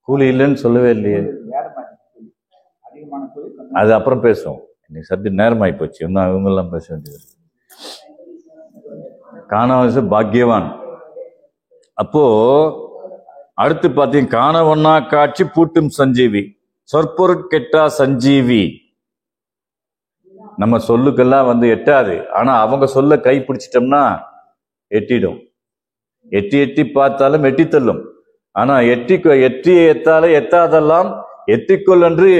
கூலி இல்லைன்னு சொல்லவே இல்லையே. அது அப்புறம் பேசுவோம். இன்னைக்கு சப்ஜெக்ட் நேரமாயி போச்சு, இன்னும் இவங்கெல்லாம் பேச வேண்டியது. காணவச பாக்கியவான். அப்போ அடுத்து பார்த்தீங்க, காணவண்ணா காட்சி பூட்டும் சஞ்சீவி, சொற்பொருட்கெட்டா சஞ்சீவி. நம்ம சொல்லுக்கெல்லாம் வந்து எட்டாது, ஆனா அவங்க சொல்ல கை பிடிச்சிட்டோம்னா எட்டிடும். எட்டி பார்த்தாலும் எட்டி தள்ளும். ஆனா எட்டி எத்தாலே எத்தாதெல்லாம் எத்திக்கொள் என்று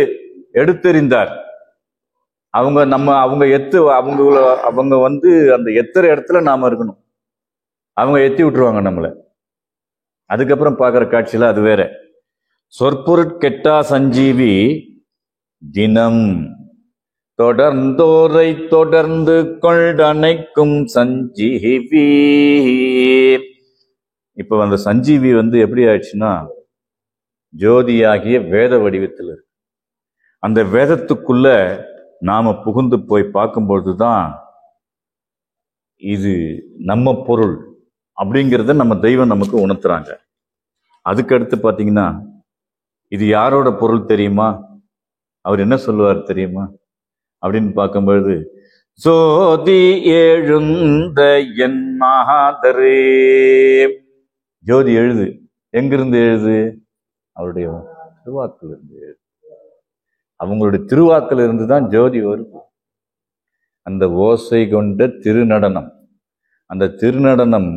எடுத்தெறிந்தார். அவங்க வந்து அந்த எத்துற இடத்துல நாம இருக்கணும். அவங்க எத்தி விட்டுருவாங்க நம்மளை. அதுக்கப்புறம் பார்க்குற காட்சியில அது வேற. சொற்பொருட்கெட்டா சஞ்சீவி தினம் தொடர்ந்தோரை தொடர்ந்து கொண்டனைக்கும் சஞ்சீவி. இப்ப அந்த சஞ்சீவி வந்து எப்படி ஆயிடுச்சுன்னா, ஜோதியாகிய வேத வடிவத்தில் இருக்கு. அந்த வேதத்துக்குள்ள நாம புகுந்து போய் பார்க்கும்பொழுதுதான் இது நம்ம பொருள் அப்படிங்கிறத நம்ம தெய்வம் நமக்கு உணர்த்துறாங்க. அதுக்கடுத்து பார்த்தீங்கன்னா, இது யாரோட பொருள் தெரியுமா? அவர் என்ன சொல்லுவார் தெரியுமா அப்படின்னு பார்க்கும்பொழுது, சோதி எழுந்த என் மாதரே. ஜோதி எழுது. எங்கிருந்து எழுது? அவருடைய திருவாக்கில் இருந்து எழுது. அவங்களுடைய திருவாக்கில் இருந்து தான் ஜோதி வருது. அந்த ஓசை கொண்ட திருநடனம், அந்த திருநடனம்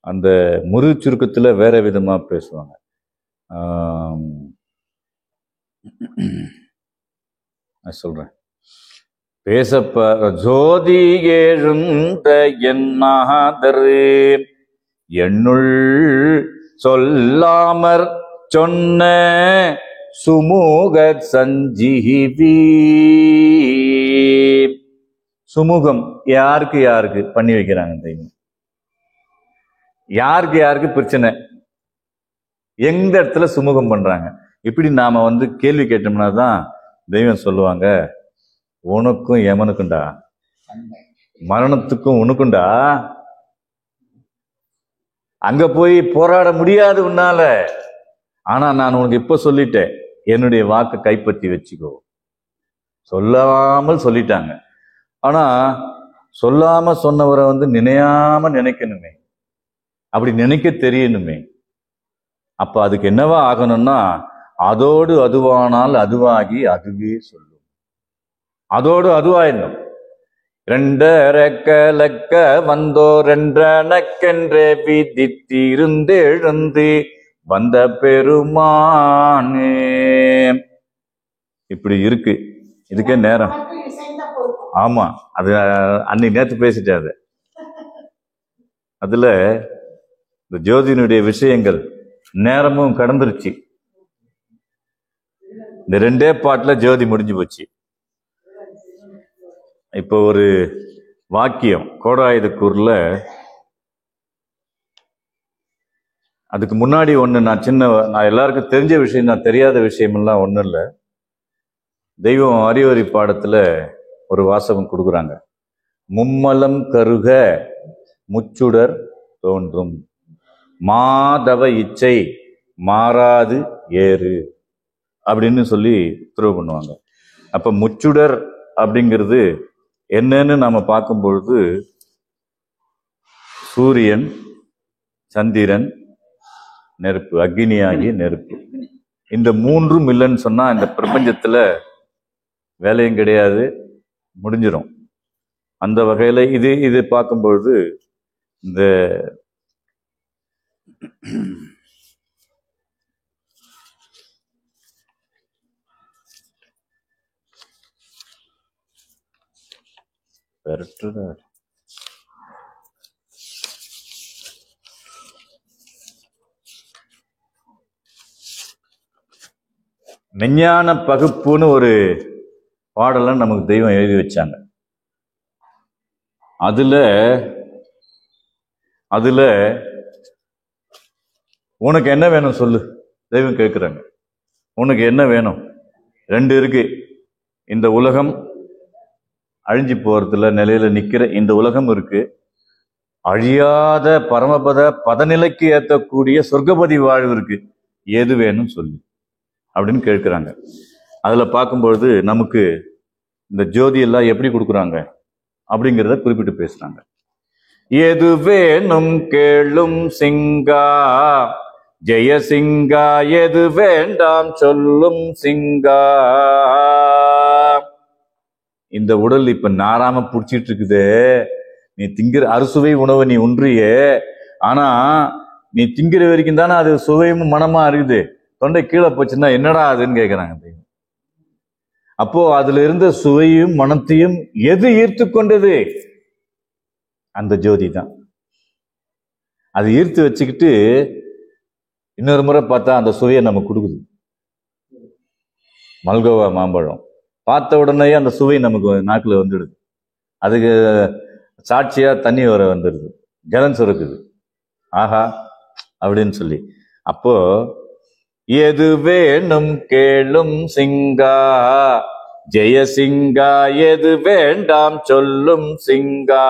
அந்த முரு சுருக்கத்துல வேற விதமா பேசுவாங்க. நான் சொல்றேன், பேசப்ப ஜோதி எழுந்த என் மாதரே, என்னுள் சொல்லாமற் சொன்ன சுமூக சஞ்சீவி. சுமூகம் யாருக்கு பண்ணி வைக்கிறாங்க தெய்வம்? யாருக்கு பிரச்சனை, எந்த இடத்துல சுமூகம் பண்றாங்க? இப்படி நாம வந்து கேள்வி கேட்டோம்னா தான் தெய்வம் சொல்லுவாங்க, உனக்கும் எமனுக்குண்டா, மரணத்துக்கும் உனக்குண்டா, அங்க போய் போராட முடியாது உன்னால. ஆனா நான் உனக்கு இப்ப சொல்லிட்டேன், என்னுடைய வாக்கு கைப்பற்றி வச்சுக்கோ. சொல்லாமல் சொல்லிட்டாங்க. ஆனா சொல்லாம சொன்னவரை நினையாம நினைக்கணுமே, அப்படி நினைக்க தெரியணுமே. அப்ப அதுக்கு என்னவா ஆகணும்னா, அதோடு அதுவானால் அதுவாகி அதுவே சொல்லும். அதோடு அதுவாயிடணும். ரெண்டரக்கலக்க வந்தோ ரெண்டனக்கென்றே விதித்திருந்தெழுந்து வந்த பெருமானே. இப்படி இருக்கு. இதுக்கே நேரம். ஆமா, அது அன்னைக்கு நேற்று பேசிட்டாரு. அதுல இந்த ஜோதியினுடைய விஷயங்கள் நேரமும் கடந்துருச்சு. இந்த 2 பாட்டுல ஜோதி முடிஞ்சு போச்சு. இப்போ ஒரு வாக்கியம் கோடாயுதக்கூர்ல, அதுக்கு முன்னாடி நான் எல்லாருக்கும் தெரிஞ்ச விஷயம் தான், தெரியாத விஷயமெல்லாம் ஒன்றும் இல்லை. தெய்வம் அறிவறி பாடத்துல ஒரு வாசகம் கொடுக்குறாங்க. மும்மலம் கருக முச்சுடர் தோன்றும், மாதவ இச்சை மாறாது ஏறு அப்படின்னு சொல்லி உத்தரவு பண்ணுவாங்க. அப்ப முச்சுடர் அப்படிங்கிறது என்னன்னு நாம பார்க்கும் பொழுது, சூரியன், சந்திரன், நெருப்பு, அக்னியாகிய நெருப்பு. இந்த 3ம் இல்லைன்னு சொன்னா இந்த பிரபஞ்சத்துல வேலையும் கிடையாது, முடிஞ்சிடும். அந்த வகையில இது பார்க்கும் பொழுது இந்த மெஞ்ஞான பகுப்புன்னு ஒரு பாடலாம் நமக்கு தெய்வம் எழுதி வச்சாங்க. அதுல உனக்கு என்ன வேணும் சொல்லு, தெய்வம் கேட்குறாங்க. உனக்கு என்ன வேணும்? 2 இருக்கு. இந்த உலகம் அழிஞ்சு போறதுல நிலையில நிக்கிற இந்த உலகம் இருக்கு, அழியாத பரமபத பதநிலைக்கு ஏற்றக்கூடிய சொர்க்கபதி வாழ்வு இருக்கு. எது வேணும் சொல்லு அப்படின்னு கேட்கிறாங்க. அதுல பார்க்கும்பொழுது நமக்கு இந்த ஜோதி எல்லாம் எப்படி கொடுக்குறாங்க அப்படிங்கிறத குறிப்பிட்டு பேசுறாங்க. எது வேணும் கேளும் சிங்கா ஜெயசிங்கா, எது வேண்டாம் சொல்லும் சிங்கா. இந்த உடல் இப்ப நாராம புடிச்சிட்டு இருக்குதே, நீ திங்கிற அறுசுவை உணவை நீ உன்றியே, ஆனா நீ திங்கிற வரைக்கும் தானே அது சுவையும் மனமா இருக்குது. தொண்டை கீழே போச்சுன்னா என்னடா அதுன்னு கேட்கிறாங்க. அப்போ அதுல இருந்த சுவையும் மனத்தையும் எது ஈர்த்து கொண்டது? அந்த ஜோதி தான். அது ஈர்த்து வச்சுக்கிட்டு இன்னொரு முறை பார்த்தா அந்த சுவையை நம்ம கொடுக்குது. மல்கோவா மாம்பழம் பார்த்த உடனே அந்த சுவை நமக்கு நாக்குல வந்துடுது. அதுக்கு சாட்சியா தண்ணி வர வந்துடுது, ஜலம் சுரக்குது, ஆஹா அப்படின்னு சொல்லி. அப்போ எது வேணும் கேளும் சிங்கா ஜெயசிங்கா, எது வேண்டாம் சொல்லும் சிங்கா.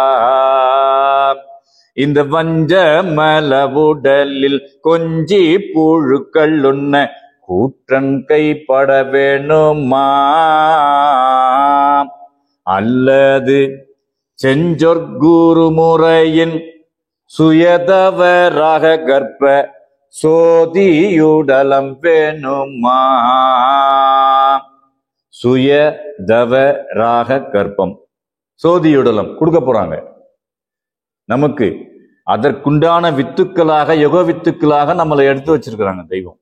இந்த வஞ்ச மலவுடலில் கொஞ்சி புழுக்கள் உன்ன கூற்றன் கைப்பட வேணுமா, அல்லது செஞ்சொற்குரு முறையின் சுயதவராக கற்ப சோதியுடலம் வேணுமா. சுயதவராக கற்பம், சோதியுடலம் கொடுக்க போறாங்க நமக்கு. அதற்குண்டான வித்துக்களாக, யுக வித்துக்களாக நம்மளை எடுத்து வச்சிருக்கிறாங்க தெய்வம்.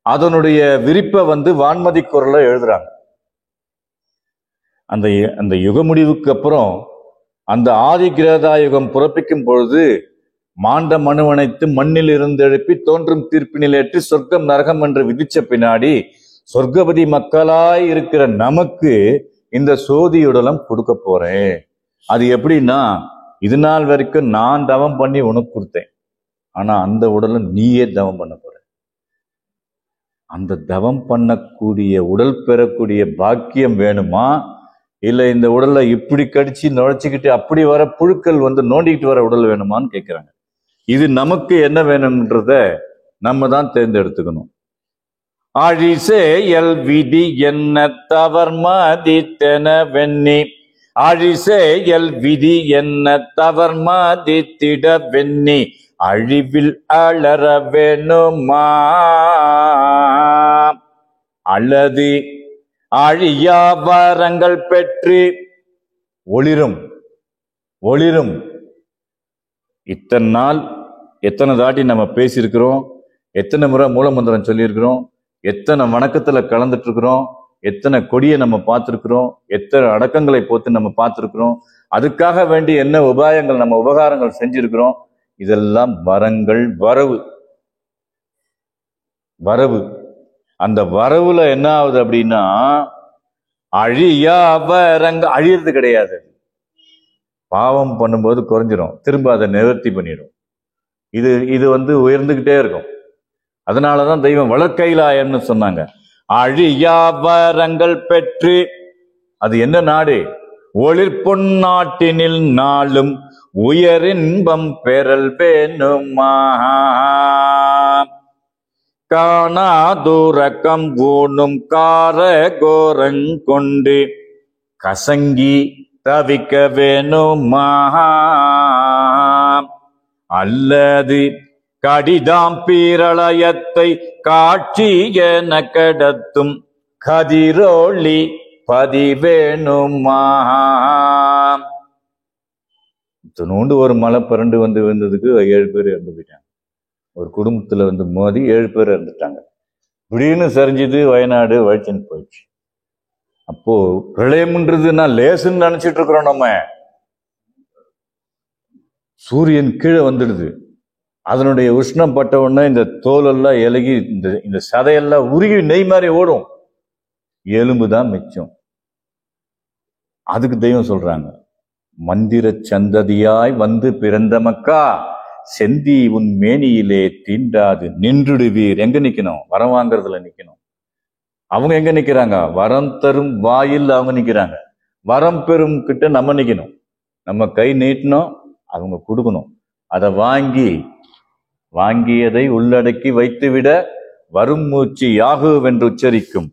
அதனுடைய விரிப்பை வான்மதி குரல்ல எழுதுறாங்க. அந்த யுக முடிவுக்கு அப்புறம் அந்த ஆதி கிரேதா யுகம் பிறப்பிக்கும் பொழுது மாண்ட மனுவனைத்து மண்ணில் இருந்து எழுப்பி தோன்றும் தீர்ப்பினில் ஏற்றி சொர்க்கம் நரகம் என்று விதிச்ச பின்னாடி சொர்க்கபதி மக்களாய் இருக்கிற நமக்கு இந்த சோதியுடலம் கொடுக்க போறேன். அது எப்படின்னா, இது நாள் வரைக்கும் நான் தவம் பண்ணி உனக்கு கொடுத்தேன், ஆனா அந்த உடலை நீயே தவம் பண்ண போற. அந்த தவம் பண்ணக்கூடிய உடல் பெறக்கூடிய பாக்கியம் வேணுமா, இல்ல இந்த உடலை இப்படி கடிச்சு நுழைச்சிக்கிட்டு அப்படி வர புழுக்கள் நோண்டிக்கிட்டு வர உடல் வேணுமான்னு கேட்கிறாங்க. இது நமக்கு என்ன வேணும்ன்றத நம்ம தான் தேர்ந்தெடுத்துக்கணும். அழிசே எல் விதி என்ன தவர் மதித்தென வெண்ணி அழிசெயல் விதி என்ன தவர் மதித்திட வெண்ணி அழிவில் அலற வேணுமா அல்லது அழியா வரங்கள் பெற்று ஒளிரும் ஒளிரும். இத்தனை நாள் எத்தனை தாட்டி நம்ம பேசியிருக்கிறோம், எத்தனை முறை மூலமந்திரம் சொல்லியிருக்கிறோம், எத்தனை வணக்கத்துல கலந்துட்டு இருக்கிறோம், எத்தனை கொடியை நம்ம பார்த்துருக்கிறோம், எத்தனை அடக்கங்களை போத்து நம்ம பார்த்துருக்கிறோம், அதுக்காக வேண்டி என்ன உபாயங்கள் நம்ம உபகாரங்கள் செஞ்சிருக்கிறோம். இதெல்லாம் வரங்கள், வரவு வரவு. அந்த வரவுல என்ன ஆகுது அப்படின்னா அழியா வரங்கள் அழியறது கிடையாது. பாவம் பண்ணும்போது குறைஞ்சிரும், திரும்ப அதை நிவர்த்தி பண்ணிடும். இது உயர்ந்துகிட்டே இருக்கும். அதனாலதான் தெய்வம் வளர்க்கைலாயன்னு சொன்னாங்க. அழியா வரங்கள் பெற்று, அது என்ன நாடு? ஒளிர் பொன்னாட்டினில் நாளும் உயரின்பம் பெறல் வேணுமா காணாதுரக்கம் ஊனும் கார கோரங்கொண்டு கசங்கி தவிக்க வேணுமா அல்லது கடிதாம் பீரளயத்தை காட்சி என கடத்தும் கதிரோளி பதிவேணுமா. நோண்டு ஒரு மலை பிறண்டு விழுந்ததுக்கு 7 பேர் இறந்து போயிட்டாங்க. ஒரு குடும்பத்துல மோதி 7 பேர் இறந்துட்டாங்க. திடீர்னு சரிஞ்சது, வயநாடு வழிச்சுன்னு போயிடுச்சு. அப்போ பிரளயம்ன்றதுன்னா லேசுன்னு நினைச்சிட்டு இருக்கிறோம். நம்ம சூரியன் கீழே வந்துடுது, அதனுடைய உஷ்ணம் பட்ட உடனே இந்த தோலெல்லாம் இலகி இந்த சதையெல்லாம் உருகி நெய் மாதிரி ஓடும், எலும்பு தான் மிச்சம். அதுக்கு தெய்வம் சொல்றாங்க, மந்திர சந்ததியாய் வந்து பிறந்த மக்கா செந்தி உன் மேனியிலே தீண்டாது நின்றுடுவீர். எங்க நிக்கணும்? வரம் வாங்கறதுல நிக்கணும். அவங்க எங்க நிக்கிறாங்க? வரம் தரும் வாயில் அவங்க நிக்கிறாங்க. வரம் பெறும் கிட்ட நம்ம நிக்கணும். நம்ம கை நீட்டணும், அவங்க கொடுக்கணும். அதை வாங்கியதை உள்ளடக்கி வைத்துவிட வரும் மூச்சு யாகுவென்று உச்சரிக்கும்.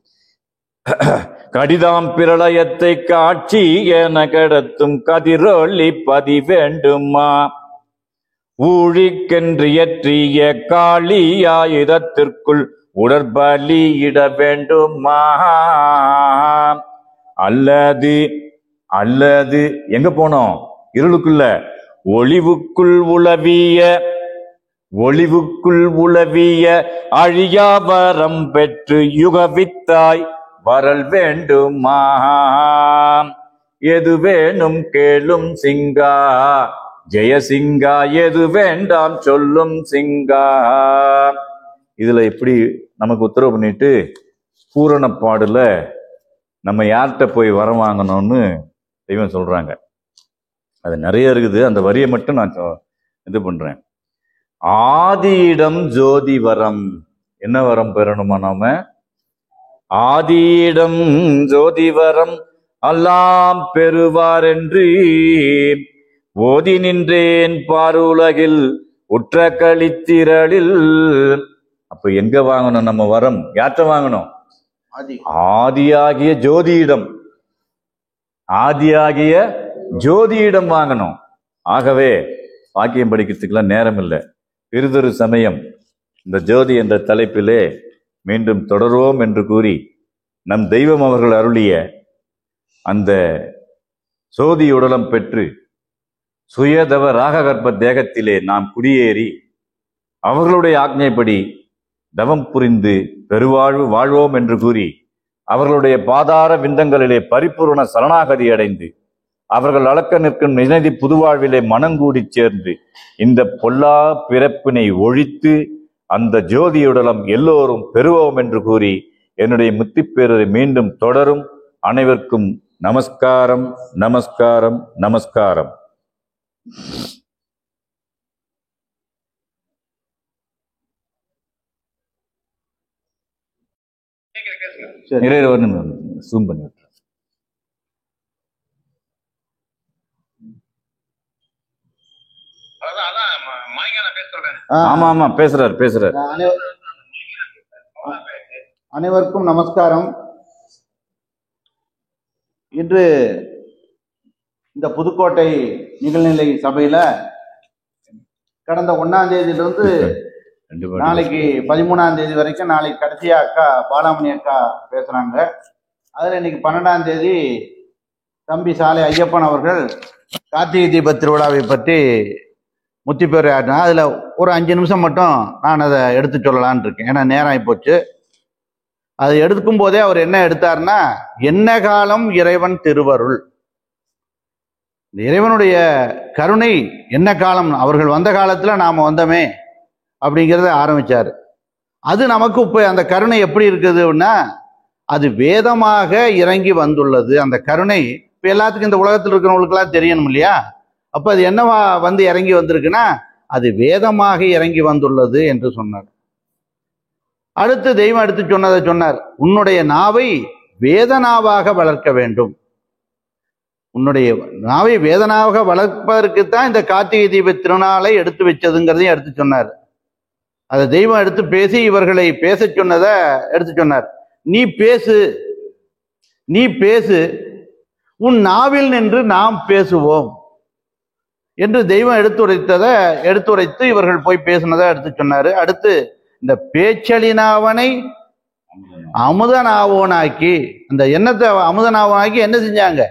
கடிதாம் பிரளயத்தை காட்சி என கடத்தும் கதிரொளி பதிவேண்டுமா ஊழிக்கென்று இயற்றிய காளியாயுதத்திற்குள் உடற்பலியிட வேண்டுமா அல்லது எங்க போனோம்? இருளுக்குள்ள ஒளிவுக்குள் உளவிய அழியாவரம் பெற்று யுகவித்தாய் வரல் வேண்டுமா எது வேணும் கேளும் சிங்கா ஜெயசிங்கா எது வேண்டாம் சொல்லும் சிங்கா. இதுல எப்படி நமக்கு உத்தரவு பண்ணிட்டு பூரண பாடுல நம்ம யார்கிட்ட போய் வரம் வாங்கணும்னு தெய்வம் சொல்றாங்க. அது நிறைய இருக்குது. அந்த வரியை மட்டும் நான் இது பண்றேன். ஆதியிடம் ஜோதி வரம். என்ன வரம் பெறணுமா நாம? ஆதியிடம் ஜோதி வரம் எல்லாம் பெறுவார் என்று ஓதி நின்றேன் பாருலகில் உற்ற கழித்திரளில். அப்ப எங்க வாங்கணும் நம்ம வரம்? யார்கிட்ட வாங்கணும்? ஆதியாகிய ஜோதியிடம். ஆதியாகிய ஜோதியிடம் வாங்கணும். ஆகவே வாக்கியம் படிக்கிறதுக்கெல்லாம் நேரம் இல்லை. பிறிதொரு சமயம் இந்த ஜோதி என்ற தலைப்பிலே மீண்டும் தொடர்வோம் என்று கூறி, நம் தெய்வம் அவர்கள் அருளிய அந்த சோதி உடலம் பெற்று சுயதவ ராககற்ப தேகத்திலே நாம் குடியேறி அவர்களுடைய ஆக்ஞைப்படி தவம் புரிந்து பெருவாழ்வு வாழ்வோம் என்று கூறி, அவர்களுடைய பாதார விந்தங்களிலே பரிபூர்ண சரணாகதி அடைந்து அவர்கள் அளக்க நிற்கும் நினைதி புதுவாழ்விலே மனங்கூடி சேர்ந்து இந்த பொல்லா பிறப்பினை ஒழித்து அந்த ஜோதியுடலம் எல்லோரும் பெறுவோம் என்று கூறி என்னுடைய முத்திப்பேரரை மீண்டும் தொடரும். அனைவருக்கும் நமஸ்காரம், நமஸ்காரம், நமஸ்காரம். ஜூம் பண்ணி விட்டுறேன். ஆமா ஆமா பேசுறாரு. அனைவருக்கும் நமஸ்காரம். இன்று இந்த புதுக்கோட்டை நிகழ்நிலை சபையில கடந்த 1ஆம் தேதியிலிருந்து நாளைக்கு 13ஆம் தேதி வரைக்கும், நாளைக்கு கடைசியா அக்கா பாலாமணி அக்கா பேசுறாங்க. அதுல இன்னைக்கு 12ஆம் தேதி தம்பி சாலை ஐயப்பன் அவர்கள் கார்த்திகை தீப திருவிழாவை பற்றி முத்திப்பேர் ஆடினா. அதுல ஒரு 5 நிமிஷம் மட்டும் நான் அதை எடுத்து சொல்லலான் இருக்கேன். ஏன்னா நேரம் ஆகிப்போச்சு. அதை எடுக்கும் போதே அவர் என்ன எடுத்தார்னா, என்ன காலம் இறைவன் திருவருள், இறைவனுடைய கருணை என்ன காலம், அவர்கள் வந்த காலத்துல நாம வந்தோமே அப்படிங்கிறத ஆரம்பிச்சாரு. அது நமக்கு இப்ப அந்த கருணை எப்படி இருக்குதுன்னா, அது வேதமாக இறங்கி வந்துள்ளது. அந்த கருணை இப்ப எல்லாத்துக்கும் இந்த உலகத்தில் இருக்கிறவங்களுக்கெல்லாம் தெரியணும் இல்லையா? அப்ப அது என்னவா வந்து இறங்கி வந்திருக்குன்னா, அது வேதமாக இறங்கி வந்துள்ளது என்று சொன்னார். அடுத்து தெய்வம் எடுத்து சொன்னதை சொன்னார், உன்னுடைய நாவை வேதனாவாக வளர்க்க வேண்டும். உன்னுடைய நாவை வேதனாவாக வளர்ப்பதற்குத்தான் இந்த கார்த்திகை தீப திருநாளை எடுத்து வச்சதுங்கிறதையும் எடுத்து சொன்னார். அதை தெய்வம் எடுத்து பேசி இவர்களை பேச சொன்னதை எடுத்து சொன்னார். நீ பேசு, நீ பேசு, உன் நாவில் நின்று நாம் பேசுவோம் என்று தெய்வம் எடுத்துரைத்து இவர்கள் போய் பேசினதை எடுத்து சொன்னாரு. அடுத்து இந்த பேச்சலினாவனை அமுதனாவோனாக்கி, அந்த எண்ணத்தை அமுதனாவோனாக்கி என்ன செஞ்சாங்க,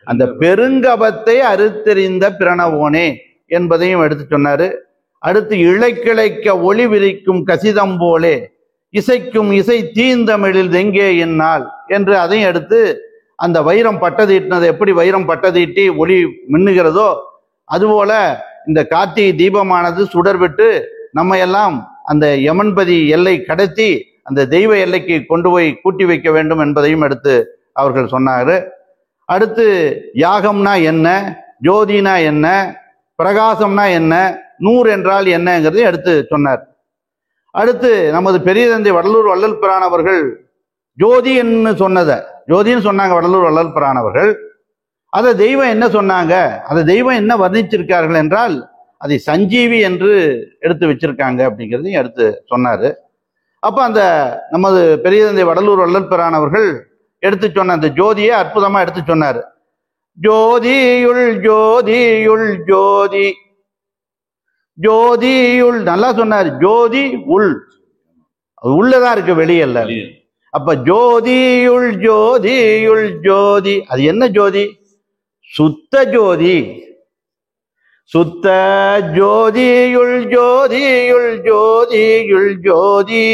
அந்த பெருங்கபத்தை அறுத்தெறிந்த பிரணவோனே என்பதையும் எடுத்து சொன்னாரு. அடுத்து இழைக்கிழைக்க ஒளி விரிக்கும் கசிதம் போலே இசைக்கும் இசை தீந்தமிழில் எங்கே என்னால் என்று அதையும் எடுத்து, அந்த வைரம் பட்டதீட்டினது எப்படி வைரம் பட்டதீட்டி ஒளி மின்னுகிறதோ அதுபோல இந்த கார்த்திகை தீபமானது சுடர்விட்டு நம்ம எல்லாம் அந்த யமன்பதி எல்லை கடத்தி அந்த தெய்வ எல்லைக்கு கொண்டு போய் கூட்டி வைக்க வேண்டும் என்பதையும் எடுத்து அவர்கள் சொன்னாரு. அடுத்து யாகம்னா என்ன, ஜோதினா என்ன, பிரகாசம்னா என்ன, நூறு என்றால் என்னங்கிறதையும் எடுத்து சொன்னார். அடுத்து நமது பெரிய தந்தை வடலூர் வள்ளல் பிரான் அவர்கள் ஜோதின்னு சொன்னதை ஜோதின்னு சொன்னாங்க. வடலூர் வள்ளல் பிரான் அவர்கள் அதை தெய்வம் என்ன சொன்னாங்க, அதை தெய்வம் என்ன வர்ணிச்சிருக்கார்கள் என்றால் அதை சஞ்சீவி என்று எடுத்து வச்சிருக்காங்க அப்படிங்கிறதையும் எடுத்து சொன்னாரு. அப்ப அந்த நமது பெரிய தந்தை வடலூர் வள்ளல் பிரான் அவர்கள் எடுத்து சொன்ன அந்த ஜோதியை அற்புதமா எடுத்து சொன்னார். ஜோதியுள் ஜோதியுள் ஜோதி, ஜோதியுள் நல்லா சொன்னார். ஜோதி உள், அது உள்ளதான் இருக்கு, வெளியல்ல. அப்ப ஜோதியுள் ஜோதியுள் ஜோதி, அது என்ன ஜோதி, சுத்த ஜோதி. சுத்த ஜோதியுள் ஜோதியுள் ஜோதியுள் ஜோதி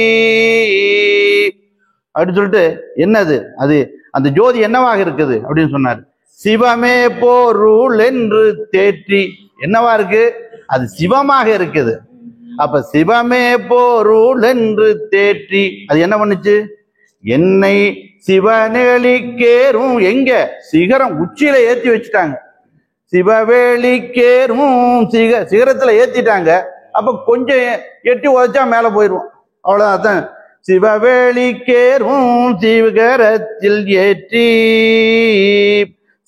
அப்படின்னு சொல்லிட்டு என்னது அது, அந்த ஜோதி என்னவாக இருக்குது அப்படின்னு சொன்னார். சிவமே பொருள் என்று தேற்றி, என்னவா இருக்கு, அது சிவமாக இருக்குது. அப்ப சிவமே பொருள் என்று தேற்றி அது என்ன பண்ணுச்சு, என்னை சிவனேளிக்கேறும், எங்க சிகரம் உச்சியில ஏற்றி வச்சுட்டாங்க. சிவவேளிக்கேறும் சிகரத்துல ஏத்திட்டாங்க. அப்ப கொஞ்சம் எட்டி உதச்சா மேல போயிடும், அவ்வளவுதான். சிவவேளிக்கேறும் சிவகரத்தில் ஏற்றி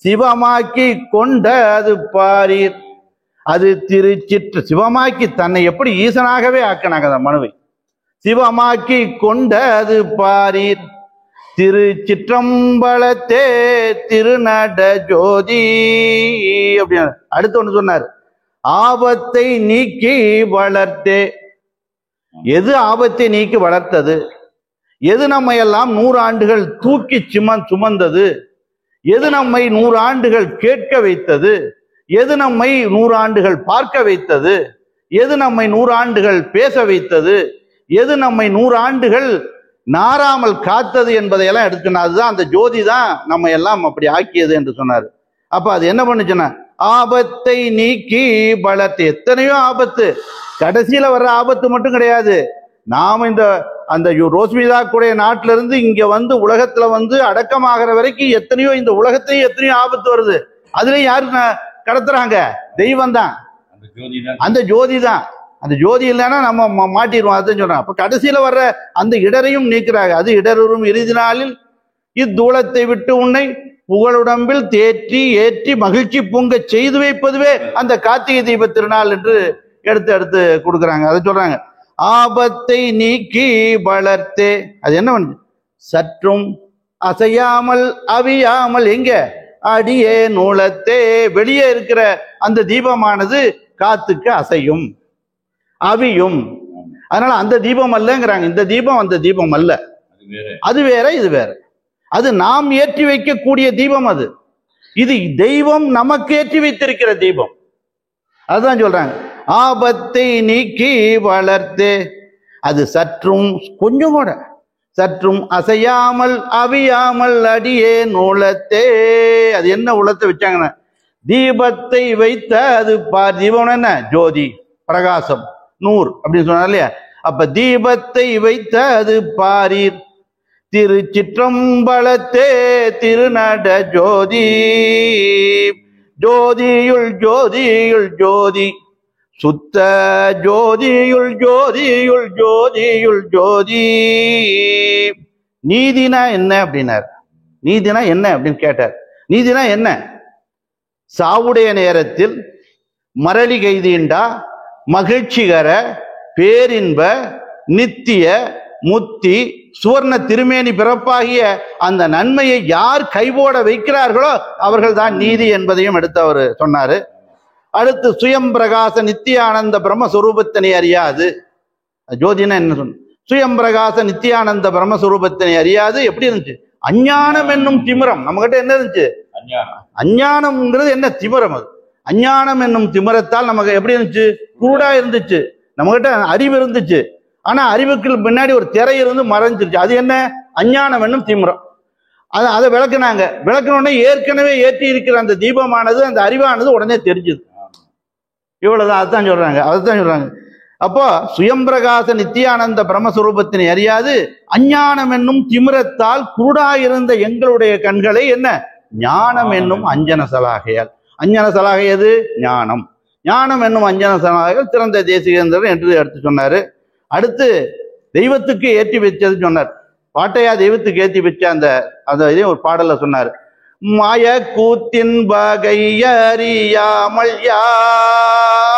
சிவமாக்கி கொண்ட அது பாரீர், அது திருச்சிற்று. சிவமாக்கி தன்னை எப்படி ஈசனாகவே ஆக்கினாங்க அந்த மனுவை. சிவமாக்கி கொண்ட அது பாரீர், திருச்சிற்றம்பலத்தே திருநட ஜோதி அப்படின்னு. அடுத்து ஒண்ணு சொன்னார், ஆபத்தை நீக்கி வளர்த்தே. எது ஆபத்தை நீக்கி வளர்த்தது, எது நம்மை எல்லாம் 100 ஆண்டுகள் தூக்கி சுமந்தது, எது நம்மை 100 ஆண்டுகள் கேட்க வைத்தது, எது நம்மை 100 ஆண்டுகள் பார்க்க வைத்தது, எது நம்மை 100 ஆண்டுகள் பேச வைத்தது, எது நம்மை 100 ஆண்டுகள் நாராமல் காத்தது என்பதையெல்லாம் எடுத்து சொன்னார். அதுதான் அந்த ஜோதி தான் நம்ம எல்லாம் அப்படி ஆக்கியது என்று சொன்னார். அப்ப அது என்ன பண்ணுச்சுன்னா, ஆபத்தை நீக்கி வளர்த்து. எத்தனையோ ஆபத்து, கடைசியில வர்ற ஆபத்து மட்டும் கிடையாது. நாம இந்த அந்த ரோஸ்மிதா கூடிய நாட்டில இருந்து இங்க வந்து உலகத்துல வந்து அடக்கமாகிற வரைக்கும் எத்தனையோ, இந்த உலகத்தையும் எத்தனையோ ஆபத்து வருது. அதுலயும் யாரு கடத்துறாங்க, தெய்வம் தான், அந்த ஜோதி தான். அந்த ஜோதி இல்லைன்னா நம்ம மாட்டிடுவோம், அதான் சொல்றாங்க. அப்ப கடைசியில வர்ற அந்த இடரையும் நீக்கிறாங்க. அது இடரும் இறுதி நாளில் இத்தூளத்தை விட்டு உன்னை புகழுடம்பில் தேற்றி ஏற்றி மகிழ்ச்சி பொங்க செய்து வைப்பதுவே அந்த கார்த்திகை தீப திருநாள் என்று எடுத்து கொடுக்குறாங்க. அதை சொல்றாங்க, ஆபத்தை நீக்கி வளர்த்தே. அது என்ன பண்ணுது, சற்றும் அசையாமல் அவியாமல், எங்க அடியே நூலத்தே. வெளியே இருக்கிற அந்த தீபமானது காத்துக்கு அசையும், அவியும். அதனால அந்த தீபம் அல்லங்கிறாங்க. இந்த தீபம் அந்த தீபம் அல்ல, அது வேற இது வேற. அது நாம் ஏற்றி வைக்கக்கூடிய தீபம். அது இது தெய்வம் நமக்கு ஏற்றி வைத்திருக்கிற தீபம். அதுதான் சொல்றாங்க, ஆபத்தை நீக்கி வளர்த்தே. அது சற்றும் கொஞ்சம் கூட சற்றும் அசையாமல் அவியாமல் அடியே நூலத்தே. அது என்ன உலத்தை வச்சாங்கன்னா, தீபத்தை வைத்த அது தீபம் என்ன, ஜோதி பிரகாசம் நூறு அப்படின்னு சொன்னார் இல்லையா. அப்ப தீபத்தை வைத்த அது பாரீர் திருச்சிற்றம்பலத்தே திருநட ஜோதி. ஜோதியுள் ஜோதியுள் ஜோதி சுத்த ஜோதியுள் ஜோதியுள் ஜோதியுள் ஜோதி. நீதினா என்ன அப்படின்னார். நீதினா என்ன அப்படின்னு கேட்டார். நீதினா என்ன? சாவுடைய நேரத்தில் மரளி கைதீண்டா மகிழ்ச்சிகர பேரின்ப நித்திய முத்தி சுவர்ண திருமேனி பிறப்பாகிய அந்த நன்மையை யார் கைவோட வைக்கிறார்களோ அவர்கள் தான் நீதி என்பதையும் எடுத்து அவர் சொன்னாரு. அடுத்து சுயம் பிரகாச நித்தியானந்த பிரம்மஸ்வரூபத்தினை அறியாது. ஜோதினா என்ன சொன்ன? சுயம் பிரகாச நித்தியானந்த பிரம்மஸ்வரூபத்தினை அறியாது. எப்படி இருந்துச்சு? அஞ்ஞானம் என்னும் திமிரம். நம்ம கிட்ட என்ன இருந்துச்சு? அஞ்ஞானம்ங்கிறது என்ன? திமிரம். அது அஞ்ஞானம் என்னும் திமிரத்தால் நமக்கு எப்படி இருந்துச்சு? கூடா இருந்துச்சு. நம்ம கிட்ட அறிவு இருந்துச்சு, ஆனா அறிவுக்கு பின்னாடி ஒரு திரை இருந்து மறைஞ்சிருச்சு. அது என்ன? அஞ்ஞானம் என்னும் திமிரம். அதை விளக்குனாங்க. விளக்கணுன்னே ஏற்கனவே ஏற்றி இருக்கிற அந்த தீபமானது, அந்த அறிவானது உடனே தெரிஞ்சுது. இவ்வளவுதான். அதுதான் சொல்றாங்க. அதுதான் சொல்றாங்க. அப்போ சுயம்பிரகாச நித்தியானந்த பிரம்மஸ்வரூபத்தினை அறியாது அஞ்ஞானம் என்னும் திமிரத்தால் குருடாயிருந்த எங்களுடைய கண்களை என்ன ஞானம் என்னும் அஞ்சன சலாகையால். அஞ்சன சலாகை எது? ஞானம். ஞானம் என்னும் அஞ்சன சலாகைகள் திறந்த தேசிகேந்திரன் என்று எடுத்து சொன்னாரு. அடுத்து தெய்வத்துக்கு ஏற்றி வச்சது சொன்னார். பாட்டையா தெய்வத்துக்கு ஏற்றி வச்ச அந்த இதையும் ஒரு பாடல்ல சொன்னார். மாய கூத்தின் வகை அறியாமல் யான்,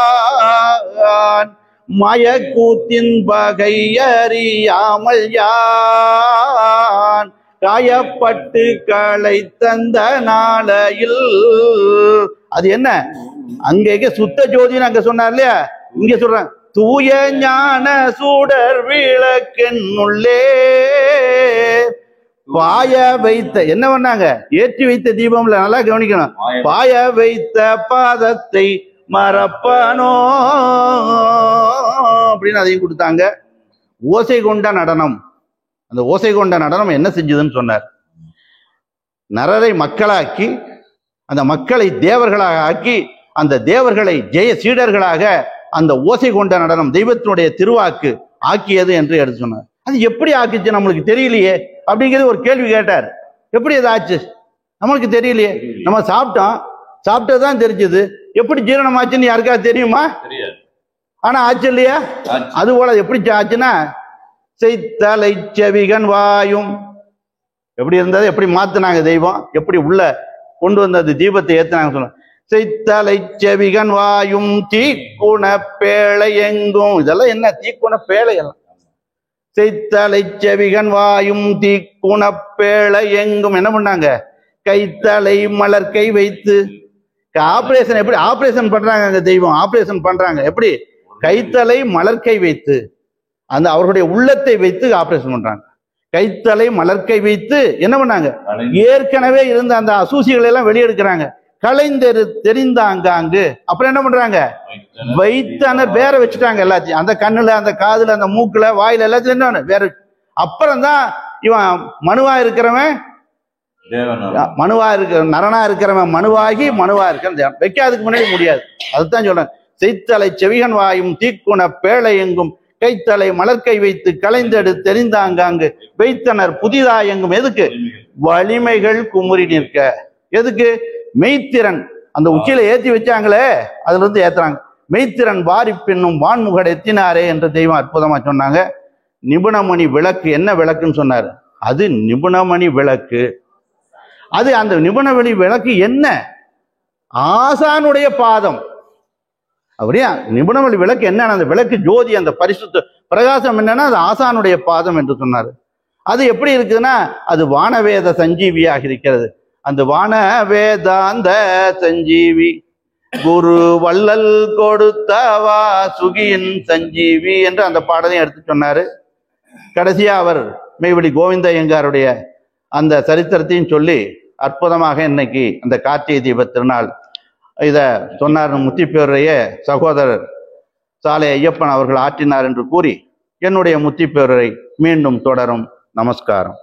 மாய கூத்தின் வகை அறியாமல் யான், காயப்பட்டு களை தந்த நாளையில். அது என்ன? அங்கே சுத்த ஜோதின்னு அங்க சொன்னார் இல்லையா, இங்க சொல்றேன் தூய ஞான சூடர் விளக்கென்னுள்ளே பாய வைத்த. என்ன பண்ணாங்க? ஏற்றி வைத்த தீபம்ல நல்லா கவனிக்கணும். பாய வைத்த பாதத்தை மறப்பனோ அப்படின்னு அதையும் கொடுத்தாங்க. ஓசை கொண்ட நடனம். அந்த ஓசை கொண்ட நடனம் என்ன செஞ்சதுன்னு சொன்னார். நரரை மக்களாக்கி அந்த மக்களை தேவர்களாக ஆக்கி அந்த தேவர்களை ஜெய சீடர்களாக அந்த ஓசை கொண்ட நடனம் தெய்வத்தினுடைய திருவாக்கு ஆக்கியது என்று எடுத்து சொன்னார். அது எப்படி ஆக்கிச்சு நம்மளுக்கு தெரியலையே அப்படிங்கிறது ஒரு கேள்வி கேட்டார். எப்படி அது ஆச்சு நம்மளுக்கு தெரியலையே. நம்ம சாப்பிட்டதுதான் தெரிஞ்சது. எப்படி ஜீரணமாச்சுன்னு யாருக்காவது தெரியுமா? ஆனா ஆச்சு இல்லையா? அது போல எப்படி ஆச்சுன்னா, செய்தலை செவிகன் வாயும் எப்படி இருந்தது, எப்படி மாத்தினாங்க தெய்வம், எப்படி உள்ள கொண்டு வந்தது தீபத்தை ஏத்தினாங்க சொல்ல. செய்தலை செவிகன் வாயும் தீக்குண பேழை எங்கும். இதெல்லாம் என்ன? தீக்குண பேழை எல்லாம். செய்தலை செவிகன் வாயும் தீக்குண பேழை எங்கும் என்ன பண்ணாங்க? கைத்தலை மலர்கை வைத்து. ஆபரேஷன் எப்படி ஆபரேஷன் பண்றாங்க அங்க தெய்வம்? ஆபரேஷன் பண்றாங்க எப்படி? கைத்தலை மலர்கை வைத்து அந்த அவர்களுடைய உள்ளத்தை வைத்து ஆபரேஷன் பண்றாங்க. கைத்தலை மலர்கை வைத்து என்ன பண்ணாங்க? ஏற்கனவே இருந்த அந்த அசூசிகளை எல்லாம் வெளியெடுக்கிறாங்க. கலைந்தெரு தெரிந்தாங்க அங்கு. அப்புறம் என்ன பண்றாங்க? வைத்தனர் வேற வச்சுட்டாங்க எல்லாத்தையும். அந்த கண்ணுல, அந்த காதுல, அந்த மூக்குல, வாயில எல்லாத்தையும் என்ன வேற. அப்புறம் தான் இவன் மனுவா இருக்கிறவன் மனுவா இருக்க நரனா இருக்கிறவன் மனுவாகி மனுவா இருக்க வைக்காதுக்கு முன்னாடி முடியாது. அதுதான் சொல்றேன். செய்தலை செவிகன் வாயும் தீக்குண பேழை எங்கும் கைத்தலை மலர்கை வைத்து கலைந்தெடு தெரிந்தாங்காங்கு வைத்தனர் புதிதா எங்கும். எதுக்கு? வலிமைகள் குமுறி நிற்க. எதுக்கு? மெய்த்திறன். அந்த உச்சியில ஏற்றி வச்சாங்களே அதுல இருந்து ஏத்துறாங்க. மெய்த்திறன் வாரி பின்னும் வான்முகட எத்தினாரே என்று தெய்வம் அற்புதமா சொன்னாங்க. நிபுணமணி விளக்கு. என்ன விளக்குன்னு சொன்னாரு? அது நிபுணமணி விளக்கு. அது அந்த நிபுணமணி விளக்கு என்ன? ஆசானுடைய பாதம். அப்படியா? நிபுணமணி விளக்கு என்ன? அந்த விளக்கு ஜோதி, அந்த பரிசுத்த பிரகாசம் என்னன்னா அது ஆசானுடைய பாதம் என்று சொன்னாரு. அது எப்படி இருக்குதுன்னா அது வானவேத சஞ்சீவியாக இருக்கிறது. அந்த வான வேதாந்த சஞ்சீவி குரு வள்ளல் கொடுத்தவா சுகியின் சஞ்சீவி என்று அந்த பாடலையும் எடுத்து சொன்னாரு. கடைசியா அவர் மெய்வழி கோவிந்த ஐயங்காருடைய அந்த சரித்திரத்தையும் சொல்லி அற்புதமாக இன்னைக்கு அந்த கார்த்திகை தீப திருநாள் இதை சொன்னார். முத்திப்பேருடைய சகோதரர் சாலை ஐயப்பன் அவர்கள் ஆற்றினார் என்று கூறி என்னுடைய முத்திப்பேரை மீண்டும் தொடரும். நமஸ்காரம்.